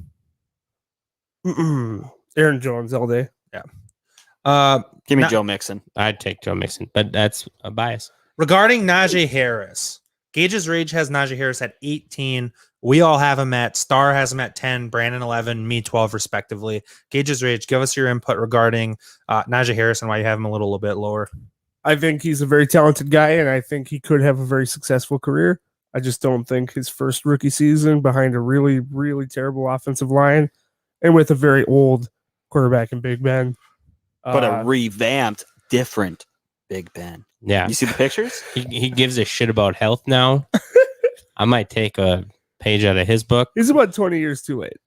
[SPEAKER 4] Aaron Jones all day.
[SPEAKER 1] Yeah.
[SPEAKER 2] Give me Joe Mixon.
[SPEAKER 3] I'd take Joe Mixon, but that's a bias.
[SPEAKER 1] Regarding Najee Harris, Gage's Rage has Najee Harris at 18. We all have him at Star has him at 10, Brandon 11, me 12 respectively. Gage's Rage, give us your input regarding Najee Harris and why you have him a little bit lower.
[SPEAKER 4] I think he's a very talented guy, and I think he could have a very successful career. I just don't think his first rookie season behind a really, really terrible offensive line and with a very old quarterback in Big Ben.
[SPEAKER 2] But a revamped, different Big Ben.
[SPEAKER 3] Yeah.
[SPEAKER 2] You see the pictures?
[SPEAKER 3] He gives a shit about health now. I might take a page out of his book.
[SPEAKER 4] He's about 20 years too late.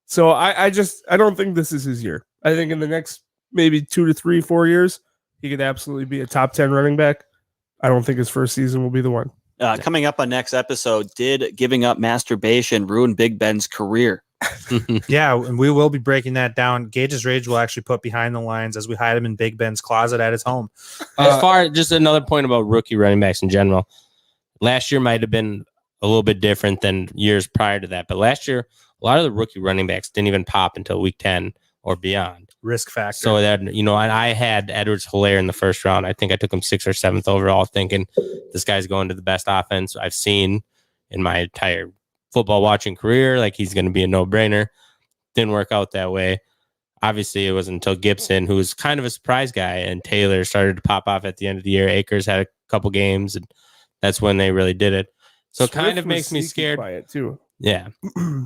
[SPEAKER 4] So I don't think this is his year. I think in the next maybe 2 to 3, 4 years, he could absolutely be a top 10 running back. I don't think his first season will be the one.
[SPEAKER 2] Coming up on next episode, did giving up masturbation ruin Big Ben's career?
[SPEAKER 1] Yeah, and we will be breaking that down. Gage's Rage will actually put behind the lines as we hide him in Big Ben's closet at his home.
[SPEAKER 3] As far just another point about rookie running backs in general, last year might have been a little bit different than years prior to that. But last year, a lot of the rookie running backs didn't even pop until week 10 or beyond.
[SPEAKER 1] Risk factor.
[SPEAKER 3] So that, I had Edwards-Helaire in the first round. I think I took him 6th or 7th overall, thinking this guy's going to the best offense I've seen in my entire football watching career. Like, he's going to be a no-brainer. Didn't work out that way. Obviously, it wasn't until Gibson, who was kind of a surprise guy, and Taylor started to pop off at the end of the year. Akers had a couple games, and that's when they really did it. So it kind of makes me scared.
[SPEAKER 4] By it too.
[SPEAKER 3] Yeah,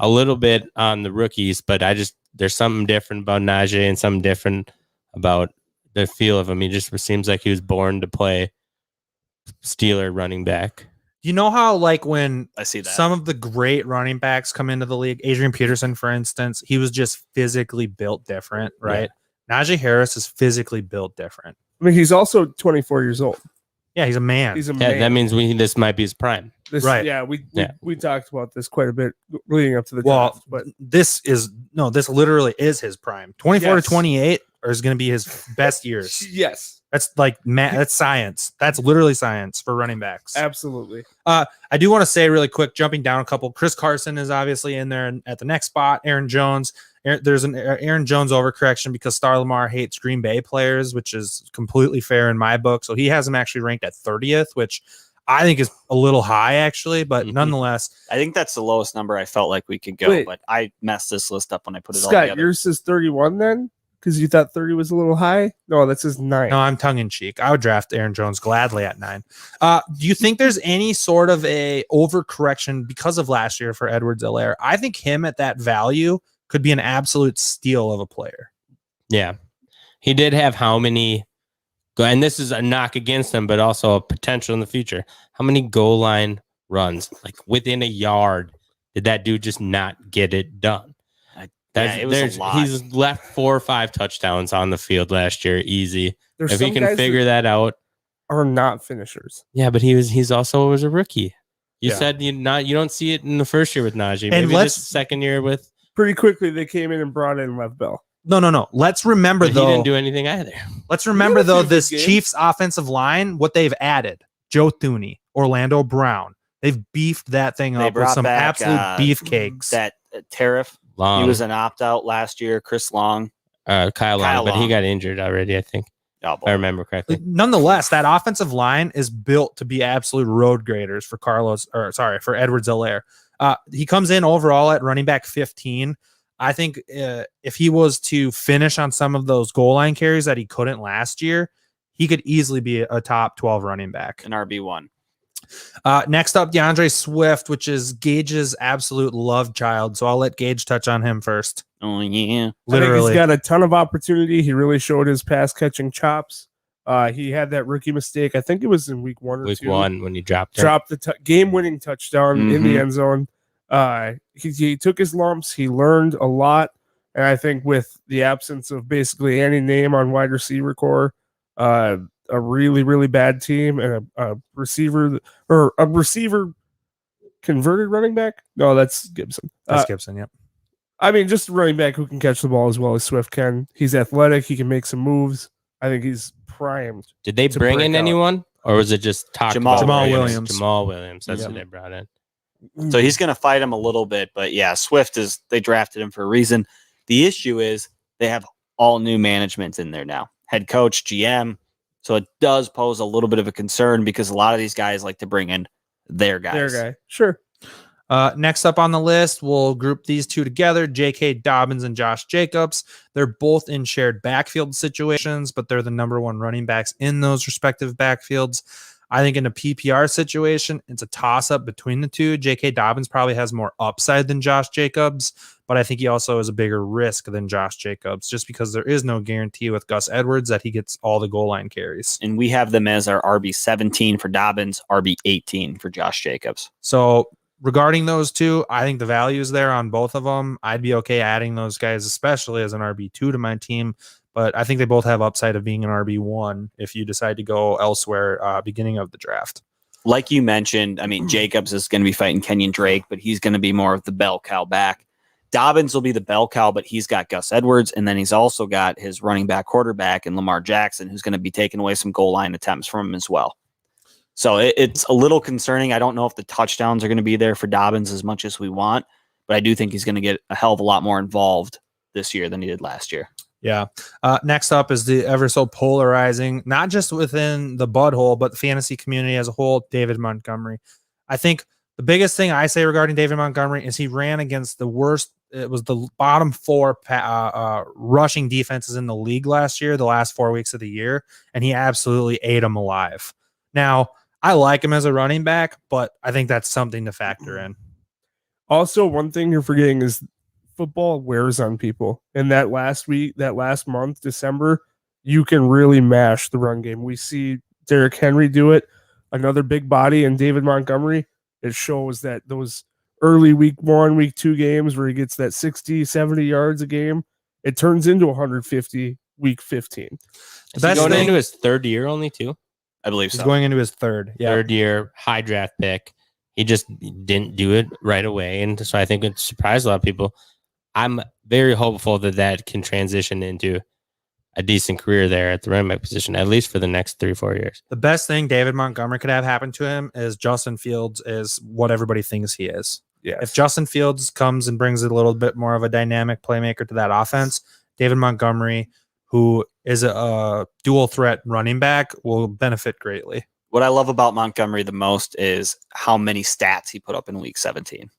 [SPEAKER 3] a little bit on the rookies, but there's something different about Najee and something different about the feel of him. He just seems like he was born to play Steeler running back.
[SPEAKER 1] You know how, like, when
[SPEAKER 2] I see that
[SPEAKER 1] some of the great running backs come into the league, Adrian Peterson, for instance, he was just physically built different, right? Yeah. Najee Harris is physically built different.
[SPEAKER 4] I mean, he's also 24 years old.
[SPEAKER 1] Yeah, he's a man.
[SPEAKER 4] He's a man.
[SPEAKER 3] That means this might be his prime.
[SPEAKER 1] Right.
[SPEAKER 4] Yeah, we talked about this quite a bit leading up to the
[SPEAKER 1] draft.
[SPEAKER 4] But
[SPEAKER 1] this literally is his prime. 24 to 28 is going to be his best years.
[SPEAKER 4] Yes.
[SPEAKER 1] That's like that's science. That's literally science for running backs.
[SPEAKER 4] Absolutely.
[SPEAKER 1] I do want to say really quick, jumping down a couple. Chris Carson is obviously in there at the next spot. Aaron Jones. There's an Aaron Jones overcorrection because Star Lamar hates Green Bay players, which is completely fair in my book. So he has him actually ranked at 30th, which I think is a little high actually, but nonetheless,
[SPEAKER 2] I think that's the lowest number I felt like we could go.
[SPEAKER 4] Wait.
[SPEAKER 2] but I messed this list up when I put it all
[SPEAKER 4] Scott,
[SPEAKER 2] together.
[SPEAKER 4] yours is 31 then? Because you thought 30 was a little high? No, that says 9.
[SPEAKER 1] no, I'm tongue in cheek. I would draft Aaron Jones gladly at 9. Do you think there's any sort of a overcorrection because of last year for Edwards-Helaire? I think him at that value could be an absolute steal of a player.
[SPEAKER 3] Yeah. He did have how many, and this is a knock against him, but also a potential in the future. How many goal line runs, like within a yard, did that dude just not get it done?
[SPEAKER 2] It was a lot.
[SPEAKER 3] He's left 4 or 5 touchdowns on the field last year, easy.
[SPEAKER 4] There's
[SPEAKER 3] If he
[SPEAKER 4] some
[SPEAKER 3] can
[SPEAKER 4] guys
[SPEAKER 3] figure that out.
[SPEAKER 4] are not finishers.
[SPEAKER 3] Yeah, but he's also was a rookie. You
[SPEAKER 1] Yeah.
[SPEAKER 3] said you don't see it in the first year with Najee.
[SPEAKER 1] And
[SPEAKER 3] Maybe this second year with
[SPEAKER 4] Pretty quickly, they came in and brought in Lev Bell.
[SPEAKER 1] No. Let's remember
[SPEAKER 3] but he
[SPEAKER 1] though.
[SPEAKER 3] didn't do anything either.
[SPEAKER 1] Let's remember
[SPEAKER 4] He had a
[SPEAKER 1] though
[SPEAKER 4] few
[SPEAKER 1] this
[SPEAKER 4] good games.
[SPEAKER 1] Chiefs offensive line, what they've added: Joe Thuney, Orlando Brown. They've beefed that thing
[SPEAKER 2] They
[SPEAKER 1] up with
[SPEAKER 2] brought
[SPEAKER 1] some
[SPEAKER 2] back,
[SPEAKER 1] absolute beefcakes.
[SPEAKER 2] That Tariff,
[SPEAKER 3] Long,
[SPEAKER 2] he was an opt-out last year. Chris Long.
[SPEAKER 3] Kyle Long, but he
[SPEAKER 2] Long.
[SPEAKER 3] got injured already, I think.
[SPEAKER 2] Oh,
[SPEAKER 3] If I remember correctly.
[SPEAKER 1] Nonetheless, that offensive line is built to be absolute road graders for for Edwards-Helaire. He comes in overall at running back 15. I think if he was to finish on some of those goal line carries that he couldn't last year, he could easily be a top 12 running back.
[SPEAKER 2] an RB1.
[SPEAKER 1] Next up, DeAndre Swift, which is Gage's absolute love child. So I'll let Gage touch on him first.
[SPEAKER 2] Oh, yeah.
[SPEAKER 4] I think
[SPEAKER 1] Literally.
[SPEAKER 4] he's got a ton of opportunity. He really showed his pass catching chops. He had that rookie mistake. I think it was in week 1 or
[SPEAKER 3] Week
[SPEAKER 4] 2.
[SPEAKER 3] 1 when he dropped it.
[SPEAKER 4] Dropped the game-winning touchdown in the
[SPEAKER 2] Mhm.
[SPEAKER 4] end zone. He took his lumps. He learned a lot, and I think with the absence of basically any name on wide receiver core, a really really bad team and a receiver converted running back. No, that's Gibson.
[SPEAKER 1] That's Gibson, yep.
[SPEAKER 4] I mean, just a running back who can catch the ball as well as Swift can. He's athletic. He can make some moves. I think he's primed.
[SPEAKER 3] Did they
[SPEAKER 4] to
[SPEAKER 3] bring
[SPEAKER 4] break
[SPEAKER 3] in
[SPEAKER 4] out.
[SPEAKER 3] anyone? Or was it just talked
[SPEAKER 2] Jamal
[SPEAKER 3] about?
[SPEAKER 1] Jamal Williams.
[SPEAKER 3] Jamal Williams. That's
[SPEAKER 1] Yep.
[SPEAKER 3] who they brought in.
[SPEAKER 2] So he's going to fight him a little bit, but yeah, Swift they drafted him for a reason. The issue is they have all new management in there now, head coach, GM. So it does pose a little bit of a concern because a lot of these guys like to bring in their guys.
[SPEAKER 4] Their guy. Sure.
[SPEAKER 1] Next up on the list, we'll group these two together, J.K. Dobbins and Josh Jacobs. They're both in shared backfield situations, but they're the number 1 running backs in those respective backfields. I think in a PPR situation, it's a toss-up between the two. J.K. Dobbins probably has more upside than Josh Jacobs, but I think he also is a bigger risk than Josh Jacobs just because there is no guarantee with Gus Edwards that he gets all the goal line carries.
[SPEAKER 2] And we have them as our RB17 for Dobbins, RB18 for Josh Jacobs.
[SPEAKER 1] So regarding those two, I think the value is there on both of them. I'd be okay adding those guys, especially as an RB2 to my team. But I think they both have upside of being an RB1 if you decide to go elsewhere beginning of the draft.
[SPEAKER 2] Like you mentioned, I mean, Jacobs is going to be fighting Kenyon Drake, but he's going to be more of the bell cow back. Dobbins will be the bell cow, but he's got Gus Edwards, and then he's also got his running back quarterback in Lamar Jackson, who's going to be taking away some goal line attempts from him as well. So it's a little concerning. I don't know if the touchdowns are going to be there for Dobbins as much as we want, but I do think he's going to get a hell of a lot more involved this year than he did last year.
[SPEAKER 1] Yeah. Next up is the ever so polarizing, not just within the butthole, but the fantasy community as a whole, David Montgomery. I think the biggest thing I say regarding David Montgomery is he ran against the worst. It was the bottom 4 rushing defenses in the league last year, the last 4 weeks of the year, and he absolutely ate them alive. Now, I like him as a running back, but I think that's something to factor in.
[SPEAKER 4] Also, one thing you're forgetting is football wears on people. And that last month, December, you can really mash the run game. We see Derrick Henry do it, another big body, and David Montgomery. It shows that those early week 1, week 2 games where he gets that 60, 70 yards a game, it turns into 150 week 15.
[SPEAKER 3] Is he going into his 3rd year only too?
[SPEAKER 2] I believe
[SPEAKER 1] He's
[SPEAKER 2] so.
[SPEAKER 1] going into his 3rd. Yeah.
[SPEAKER 3] 3rd year, high draft pick. He just didn't do it right away. And so I think it surprised a lot of people. I'm very hopeful that can transition into a decent career there at the running back position, at least for the next 3-4 years.
[SPEAKER 1] The best thing David Montgomery could have happen to him is Justin Fields is what everybody thinks he is.
[SPEAKER 4] Yes.
[SPEAKER 1] If Justin Fields comes and brings a little bit more of a dynamic playmaker to that offense, David Montgomery, who is a dual threat running back, will benefit greatly.
[SPEAKER 2] What I love about Montgomery the most is how many stats he put up in week 17.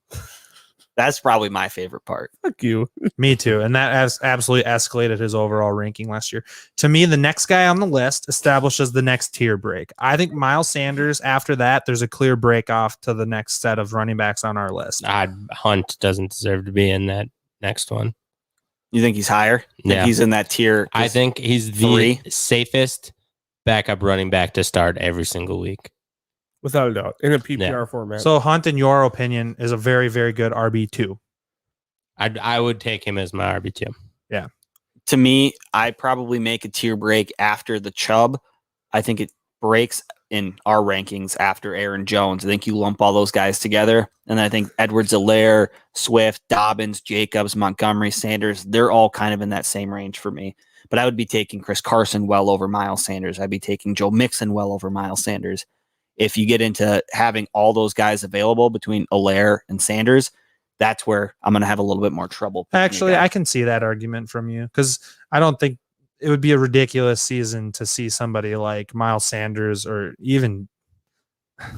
[SPEAKER 2] That's probably my favorite part.
[SPEAKER 4] Fuck you.
[SPEAKER 1] Me too. And that has absolutely escalated his overall ranking last year. To me, the next guy on the list establishes the next tier break. I think Miles Sanders, after that, there's a clear break off to the next set of running backs on our list.
[SPEAKER 3] Hunt doesn't deserve to be in that next one.
[SPEAKER 2] You think he's higher?
[SPEAKER 3] Yeah.
[SPEAKER 2] He's in that tier.
[SPEAKER 3] I think he's the safest backup running back to start every single week.
[SPEAKER 4] Without a doubt. In a PPR format.
[SPEAKER 1] So Hunt, in your opinion, is a very, very good RB2.
[SPEAKER 3] I would take him as my RB2.
[SPEAKER 1] Yeah.
[SPEAKER 2] To me, I probably make a tier break after the Chubb. I think it breaks in our rankings after Aaron Jones. I think you lump all those guys together. And I think Edwards-Helaire, Swift, Dobbins, Jacobs, Montgomery, Sanders, they're all kind of in that same range for me. But I would be taking Chris Carson well over Miles Sanders. I'd be taking Joe Mixon well over Miles Sanders. If you get into having all those guys available between Helaire and Sanders, that's where I'm going to have a little bit more trouble.
[SPEAKER 1] Actually, I can see that argument from you because I don't think it would be a ridiculous season to see somebody like Miles Sanders or even, I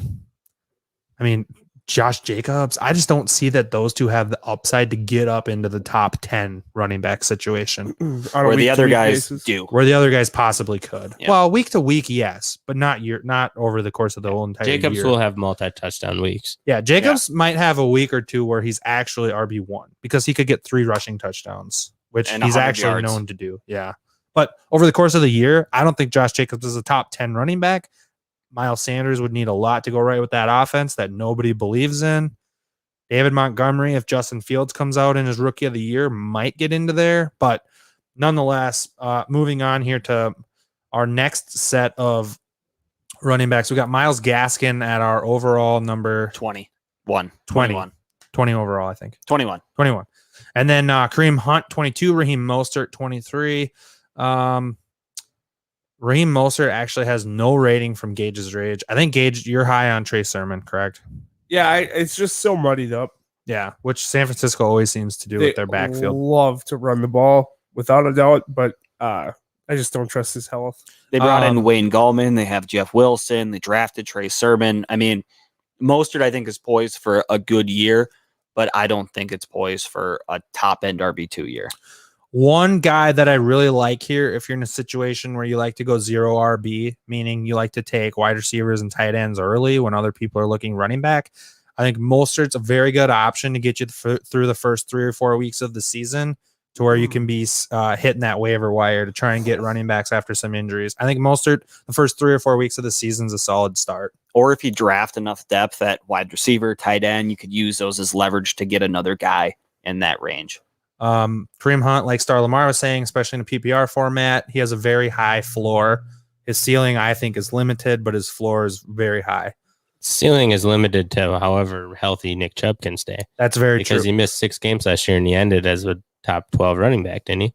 [SPEAKER 1] mean, Josh Jacobs. I just don't see that those two have the upside to get up into the top 10 running back situation
[SPEAKER 2] where the other guys do.
[SPEAKER 1] Where the other guys possibly could.
[SPEAKER 2] Yeah.
[SPEAKER 1] Well, week to week, yes, but not over the course of the whole entire
[SPEAKER 3] Jacobs
[SPEAKER 1] year.
[SPEAKER 3] will have multi-touchdown weeks.
[SPEAKER 1] Yeah, Jacobs might have a week or two where he's actually RB1 because he could get 3 rushing touchdowns, which
[SPEAKER 2] And
[SPEAKER 1] he's
[SPEAKER 2] 100
[SPEAKER 1] actually
[SPEAKER 2] yards.
[SPEAKER 1] known to do. Yeah. But over the course of the year, I don't think Josh Jacobs is a top 10 running back. Miles Sanders would need a lot to go right with that offense that nobody believes in. David Montgomery, if Justin Fields comes out in his rookie of the year, might get into there. But nonetheless, moving on here to our next set of running backs, we got Myles Gaskin at our overall number
[SPEAKER 2] 21.
[SPEAKER 1] 20 overall, I think.
[SPEAKER 2] 21.
[SPEAKER 1] And then Kareem Hunt, 22, Raheem Mostert, 23. Raheem Mostert actually has no rating from Gage's Rage. I think, Gage, you're high on Trey Sermon, correct?
[SPEAKER 4] Yeah, it's just so muddied up.
[SPEAKER 1] Yeah, which San Francisco always seems to do with their backfield.
[SPEAKER 4] Love to run the ball, without a doubt, but I just don't trust his health.
[SPEAKER 2] They brought in Wayne Gallman. They have Jeff Wilson. They drafted Trey Sermon. I mean, Mostert, I think, is poised for a good year, but I don't think it's poised for a top-end RB2 year.
[SPEAKER 1] One guy that I really like here, if you're in a situation where you like to go 0 RB, meaning you like to take wide receivers and tight ends early when other people are looking running back, I think Mostert's a very good option to get you through the first 3 or 4 weeks of the season to where you can be hitting that waiver wire to try and get running backs after some injuries. I think Mostert, the first 3 or 4 weeks of the season is a solid start.
[SPEAKER 2] Or if you draft enough depth at wide receiver, tight end, you could use those as leverage to get another guy in that range.
[SPEAKER 1] Kareem Hunt, like Star Lamar was saying, especially in a PPR format, he has a very high floor. His ceiling, I think, is limited, but his floor is very high.
[SPEAKER 3] Ceiling is limited to however healthy Nick Chubb can stay.
[SPEAKER 1] That's very
[SPEAKER 3] because
[SPEAKER 1] true.
[SPEAKER 3] he missed 6 games last year and he ended as a top 12 running back, didn't he?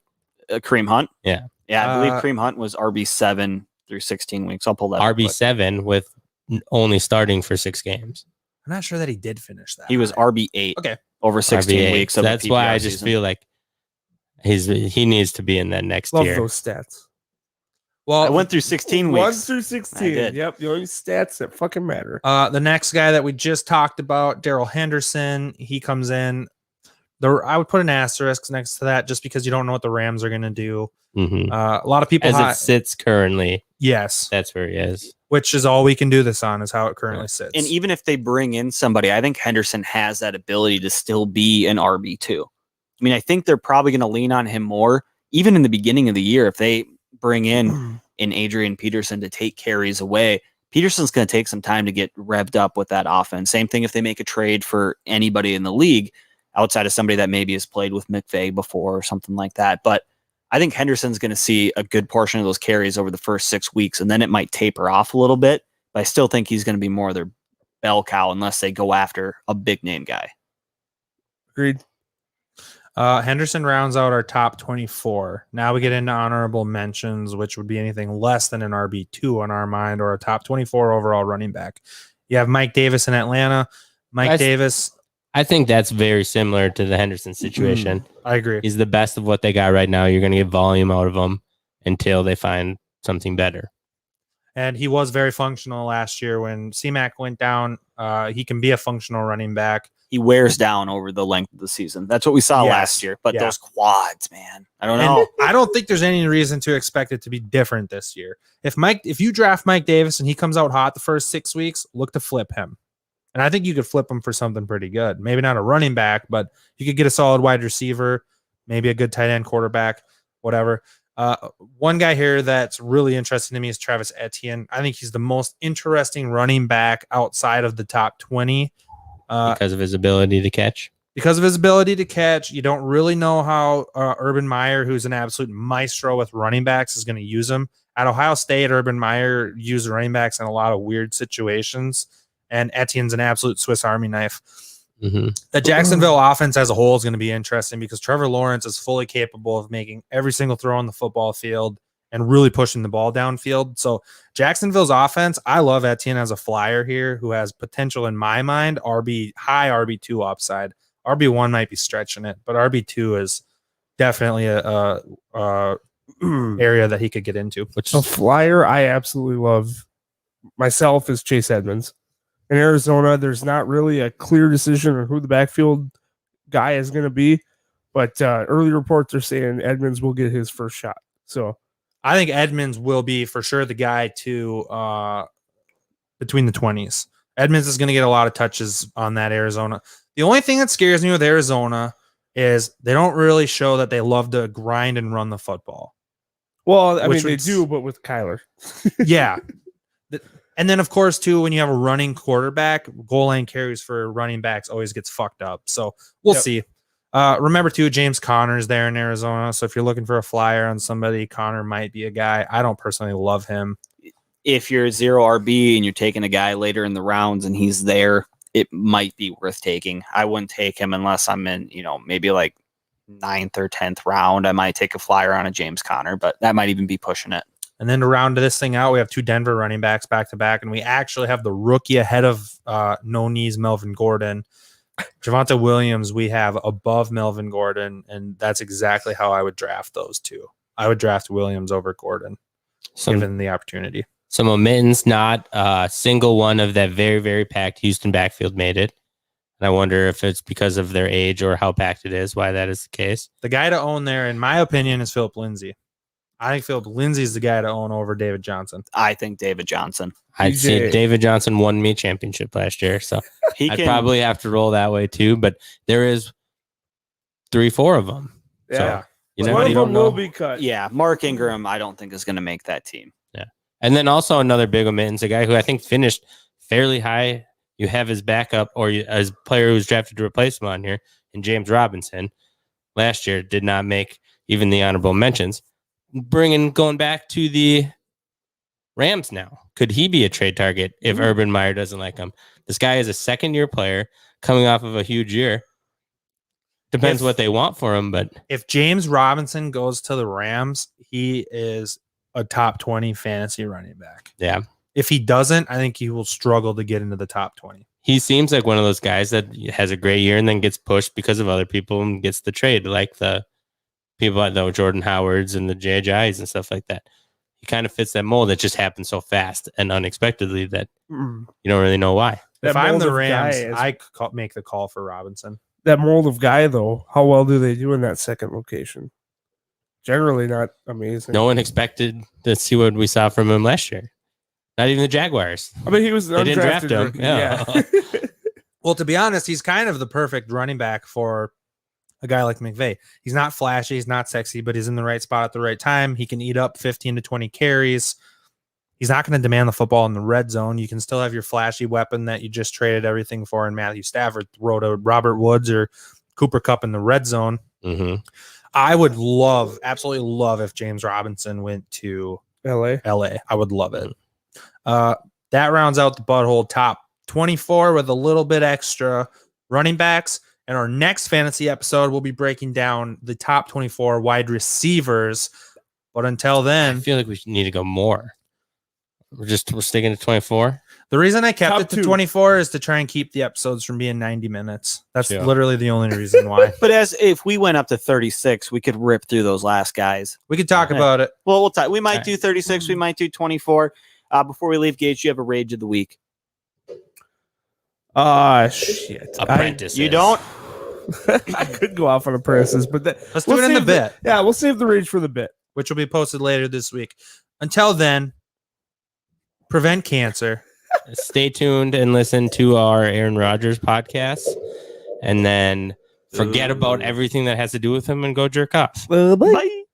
[SPEAKER 2] Kareem Hunt?
[SPEAKER 3] Yeah.
[SPEAKER 2] Yeah, I believe Kareem Hunt was RB7 through 16 weeks. I'll pull that up.
[SPEAKER 3] RB7 with only starting for 6 games.
[SPEAKER 1] I'm not sure that he did finish that.
[SPEAKER 2] He was RB8.
[SPEAKER 1] Okay.
[SPEAKER 2] Over 16
[SPEAKER 3] RB8.
[SPEAKER 2] weeks of
[SPEAKER 3] That's
[SPEAKER 2] the
[SPEAKER 3] why
[SPEAKER 2] PPR
[SPEAKER 3] I just
[SPEAKER 2] season.
[SPEAKER 3] feel like he needs to be in that next
[SPEAKER 4] Love
[SPEAKER 3] tier.
[SPEAKER 4] those stats.
[SPEAKER 1] Well,
[SPEAKER 2] I went through 16
[SPEAKER 4] 1
[SPEAKER 2] weeks.
[SPEAKER 4] through
[SPEAKER 2] I
[SPEAKER 4] 16.
[SPEAKER 2] did.
[SPEAKER 4] Yep, the only stats that fucking matter.
[SPEAKER 1] the next guy that we just talked about, Darrell Henderson, he comes in. I would put an asterisk next to that just because you don't know what the Rams are going to do.
[SPEAKER 3] Mhm.
[SPEAKER 1] A lot of people,
[SPEAKER 3] As it sits currently,
[SPEAKER 1] yes,
[SPEAKER 3] that's where he is.
[SPEAKER 1] which is all we can do this on is how it currently sits.
[SPEAKER 2] And even if they bring in somebody, I think Henderson has that ability to still be an RB2. I mean, I think they're probably going to lean on him more, even in the beginning of the year. If they bring in Adrian Peterson to take carries away, Peterson's going to take some time to get revved up with that offense. Same thing if they make a trade for anybody in the league outside of somebody that maybe has played with McVay before or something like that. But I think Henderson's going to see a good portion of those carries over the first 6 weeks, and then it might taper off a little bit. But I still think he's going to be more of their bell cow unless they go after a big name guy.
[SPEAKER 4] Agreed.
[SPEAKER 1] Henderson rounds out our top 24. Now we get into honorable mentions, which would be anything less than an RB2 on our mind or a top 24 overall running back. You have Mike Davis in Atlanta. Davis.
[SPEAKER 3] I think that's very similar to the Henderson situation.
[SPEAKER 1] I agree.
[SPEAKER 3] He's the best of what they got right now. You're going to get volume out of him until they find something better.
[SPEAKER 1] And he was very functional last year when C-Mac went down. He can be a functional running back.
[SPEAKER 2] He wears down over the length of the season. That's what we saw last year. But those quads, man, I don't know.
[SPEAKER 1] I don't think there's any reason to expect it to be different this year. If you draft Mike Davis and he comes out hot the first 6 weeks, look to flip him. And I think you could flip him for something pretty good. Maybe not a running back, but you could get a solid wide receiver, maybe a good tight end quarterback, whatever. One guy here that's really interesting to me is Travis Etienne. I think he's the most interesting running back outside of the top 20.
[SPEAKER 3] Because of his ability to catch.
[SPEAKER 1] You don't really know how Urban Meyer, who's an absolute maestro with running backs, is going to use him. At Ohio State, Urban Meyer used running backs in a lot of weird situations, and Etienne's an absolute Swiss Army knife.
[SPEAKER 3] Mm-hmm.
[SPEAKER 1] The Jacksonville offense as a whole is going to be interesting because Trevor Lawrence is fully capable of making every single throw on the football field and really pushing the ball downfield. So Jacksonville's offense, I love Etienne as a flyer here who has potential in my mind, high RB2 upside. RB1 might be stretching it, but RB2 is definitely a area that he could get into.
[SPEAKER 4] Which a flyer I absolutely love myself is Chase Edmonds. In Arizona, there's not really a clear decision on who the backfield guy is going to be, but early reports are saying Edmonds will get his first shot. So
[SPEAKER 1] I think Edmonds will be for sure the guy to between the 20s. Edmonds is going to get a lot of touches on that Arizona. The only thing that scares me with Arizona is they don't really show that they love to grind and run the football.
[SPEAKER 4] Well, I mean, they do, but with Kyler.
[SPEAKER 1] Yeah. And then, of course, too, when you have a running quarterback, goal line carries for running backs always gets fucked up. So we'll see. Remember, too, James Conner's there in Arizona. So if you're looking for a flyer on somebody, Conner might be a guy. I don't personally love him.
[SPEAKER 2] If you're 0 RB and you're taking a guy later in the rounds and he's there, it might be worth taking. I wouldn't take him unless I'm in, maybe like 9th or 10th round. I might take a flyer on a James Conner, but that might even be pushing it.
[SPEAKER 1] And then to round this thing out, we have 2 Denver running backs back to back, and we actually have the rookie ahead of no knees Melvin Gordon. Javonte Williams we have above Melvin Gordon, and that's exactly how I would draft those two. I would draft Williams over Gordon, given the opportunity.
[SPEAKER 3] Some omittance, not a single one of that very, very packed Houston backfield made it. And I wonder if it's because of their age or how packed it is, why that is the case.
[SPEAKER 1] The guy to own there, in my opinion, is Philip Lindsay. I think Philip Lindsay is the guy to own over David Johnson.
[SPEAKER 2] I think David Johnson.
[SPEAKER 3] I'd see David Johnson won me a championship last year, so I'd probably have to roll that way too. But there is 3-4 of them.
[SPEAKER 4] Yeah,
[SPEAKER 3] so,
[SPEAKER 4] one of them will be cut.
[SPEAKER 2] Yeah, Mark Ingram, I don't think is going to make that team.
[SPEAKER 3] Yeah, and then also another big omittance, a guy who I think finished fairly high. You have his backup or as player who's drafted to replace him on here, and James Robinson last year did not make even the honorable mentions. Going back to the Rams now. Could he be a trade target if Urban Meyer doesn't like him? This guy is a second-year player coming off of a huge year. Depends what they want for him, but
[SPEAKER 1] if James Robinson goes to the Rams, he is a top 20 fantasy running back.
[SPEAKER 3] Yeah.
[SPEAKER 1] If he doesn't, I think he will struggle to get into the top 20.
[SPEAKER 3] He seems like one of those guys that has a great year and then gets pushed because of other people and gets the trade, like the people like the Jordan Howards and the JJIs and stuff like that. He kind of fits that mold that just happens so fast and unexpectedly that you don't really know why.
[SPEAKER 1] If I'm the Rams, I could make the call for Robinson.
[SPEAKER 4] That mold of guy, though, how well do they do in that second location? Generally not amazing.
[SPEAKER 3] No one expected to see what we saw from him last year. Not even the Jaguars.
[SPEAKER 4] I mean, he was an
[SPEAKER 3] they didn't draft him.
[SPEAKER 4] Rookie. Yeah.
[SPEAKER 1] Well, to be honest, he's kind of the perfect running back for a guy like McVay. He's not flashy, he's not sexy, but he's in the right spot at the right time. He can eat up 15 to 20 carries. He's not going to demand the football in the red zone. You can still have your flashy weapon that you just traded everything for in Matthew Stafford, throw to Robert Woods or Cooper Kupp in the red zone.
[SPEAKER 3] Mm-hmm.
[SPEAKER 1] I would absolutely love if James Robinson went to LA. I would love it. That rounds out the butthole top 24 with a little bit extra running backs. In our next fantasy episode, we'll be breaking down the top 24 wide receivers. But until
[SPEAKER 3] I
[SPEAKER 1] then,
[SPEAKER 3] feel like we need to go more. We're sticking to 24.
[SPEAKER 1] the reason I kept
[SPEAKER 4] Top
[SPEAKER 1] it to
[SPEAKER 4] two.
[SPEAKER 1] 24 is to try and keep the episodes from being 90 minutes. That's
[SPEAKER 3] Yeah.
[SPEAKER 1] literally the only reason why.
[SPEAKER 2] But as if we went up to 36, we could rip through those last guys.
[SPEAKER 1] We could talk
[SPEAKER 2] Okay.
[SPEAKER 1] about it.
[SPEAKER 2] Well, we'll talk. We might
[SPEAKER 3] Okay.
[SPEAKER 2] do 36. We might do 24. Before we leave, Gage, you have a rage of the week.
[SPEAKER 4] Shit.
[SPEAKER 3] Apprentices.
[SPEAKER 2] You don't?
[SPEAKER 4] I could go off on apprentices, but
[SPEAKER 1] Let's do it in the
[SPEAKER 4] save
[SPEAKER 1] bit,
[SPEAKER 4] Yeah, we'll save the rage for the bit.
[SPEAKER 1] which will be posted later this week. Until then, prevent cancer.
[SPEAKER 3] Stay tuned and listen to our Aaron Rodgers podcast, and then forget about everything that has to do with him and go jerk off.
[SPEAKER 2] Bye.